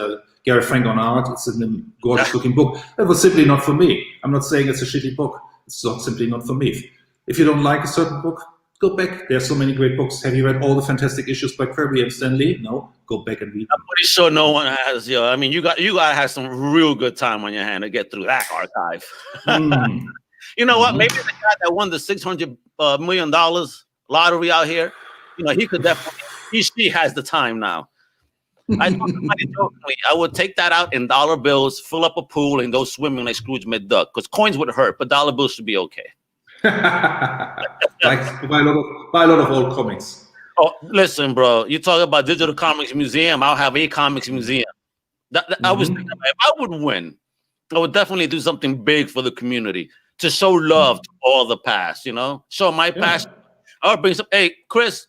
Gary Frank on art. It's a gorgeous looking book. It was simply not for me. I'm not saying it's a shitty book. It's not simply not for me. If you don't like a certain book, go back. There are so many great books. Have you read all the fantastic issues by Kirby and Stan Lee? No. Go back and read them.
I'm pretty sure no one has. I mean, you got to have some real good time on your hand to get through that archive. You know what? Maybe the guy that won the $600 million lottery out here, you know, he could definitely. She has the time now. I told somebody jokingly, I would take that out in dollar bills, fill up a pool, and go swimming like Scrooge McDuck. Because coins would hurt, but dollar bills should be okay.
Like buy a lot of old comics.
Oh, listen, bro. You talk about Digital Comics Museum. I'll have a comics museum. I was thinking, if I would win, I would definitely do something big for the community to show love to all the past. You know, show my passion. I'll bring some. Hey, Chris,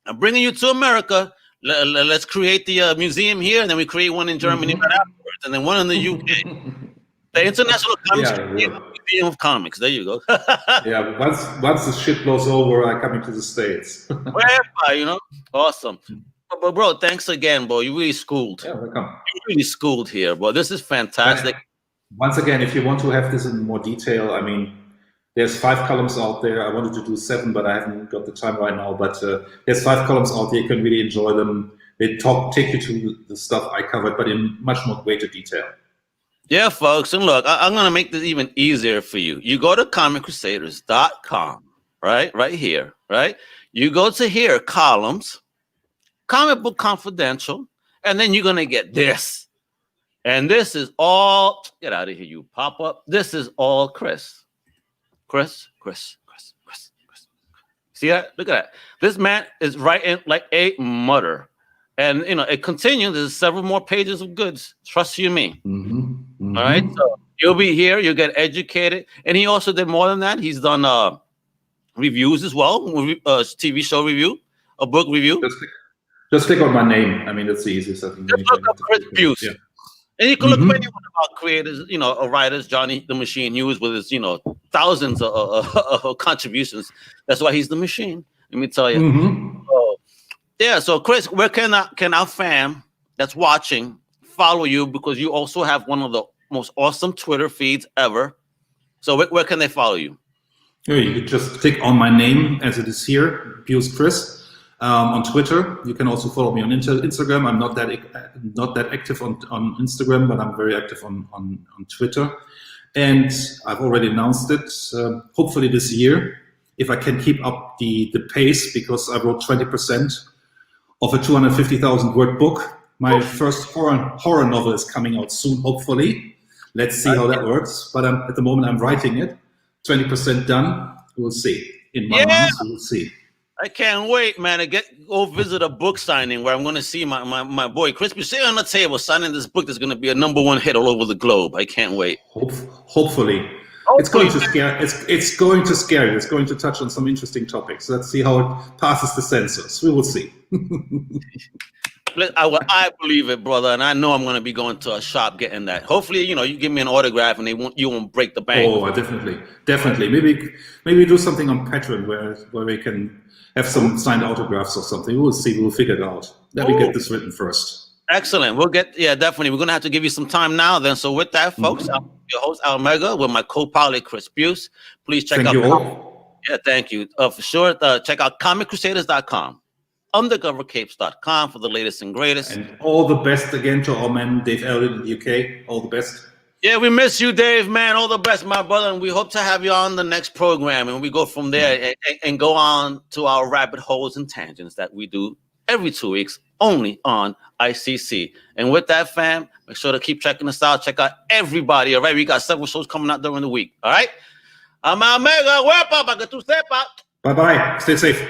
I'm bringing you to America. Let's create the museum here, and then we create one in Germany right afterwards, and then one in the UK. The International Comics Museum of Comics. There you go.
Once the shit blows over, I come into the States.
Wherever, you know. Awesome. But bro, thanks again, bro. You really schooled.
Yeah, welcome.
You really schooled here, bro. This is fantastic.
Once again, if you want to have this in more detail, I mean, there's 5 columns out there. I wanted to do 7, but I haven't got the time right now. But there's 5 columns out there. You can really enjoy them. They take you to the stuff I covered, but in much more greater detail.
Yeah, folks. And look, I'm going to make this even easier for you. You go to ComicCrusaders.com, right? Right here, right? You go to here, columns, Comic Book Confidential, and then you're gonna get this. And this is all, get out of here, you pop up. This is all Chris. Chris. See that? Look at that. This man is writing like a mother. And, you know, it continues. There's several more pages of goods. Trust you me. All right? So you'll be here. You'll get educated. And he also did more than that. He's done reviews as well. TV show review, a book review.
Just click on my name. I mean, that's the easiest. I think.
Just look up Chris Buse. Yeah. And you can look up anyone about creators, you know, writers, Johnny the Machine Hughes with his, you know, thousands of contributions. That's why he's the machine. Let me tell you. So Chris, where can our fam that's watching follow you? Because you also have one of the most awesome Twitter feeds ever. So where can they follow you?
Yeah, you could just click on my name as it is here, Buse Chris. On Twitter, you can also follow me on Instagram. I'm not that active on Instagram, but I'm very active on Twitter. And I've already announced it. Hopefully this year, if I can keep up the pace, because I wrote 20% of a 250,000 word book. My first horror novel is coming out soon, hopefully. Let's see how that works. But at the moment, I'm writing it. 20% done. We'll see. In 1 month, we'll see.
I can't wait, man, to go visit a book signing where I'm going to see my boy Chris Buse on the table signing this book that's going to be a #1 hit all over the globe. I can't wait.
Hopefully. It's going to scare. It's going to scare you. It's going to touch on some interesting topics. Let's see how it passes the censors. We will see.
I believe it, brother, and I know I'm going to be going to a shop getting that. Hopefully, you know, you give me an autograph and you won't break the bank.
Oh, definitely. Maybe do something on Patreon where we can have some signed autographs or something. We'll see. We'll figure it out. Let me get this written first.
Excellent. Definitely. We're going to have to give you some time now then. So with that, folks, I'm your host, Mega, with my co-pilot, Chris Buse. Please check out. Yeah, thank you. For sure. Check out ComicCrusaders.com, UndercoverCapes.com for the latest and greatest.
And all the best again to our man, Dave Elliott in the UK. All the best.
Yeah, we miss you, Dave, man. All the best, my brother. And we hope to have you on the next program. And we go from there and go on to our rabbit holes and tangents that we do every 2 weeks, only on ICC. And with that, fam, make sure to keep checking us out. Check out everybody, all right? We got several shows coming out during the week, all right? I'm Mega. Bye-bye.
Stay safe.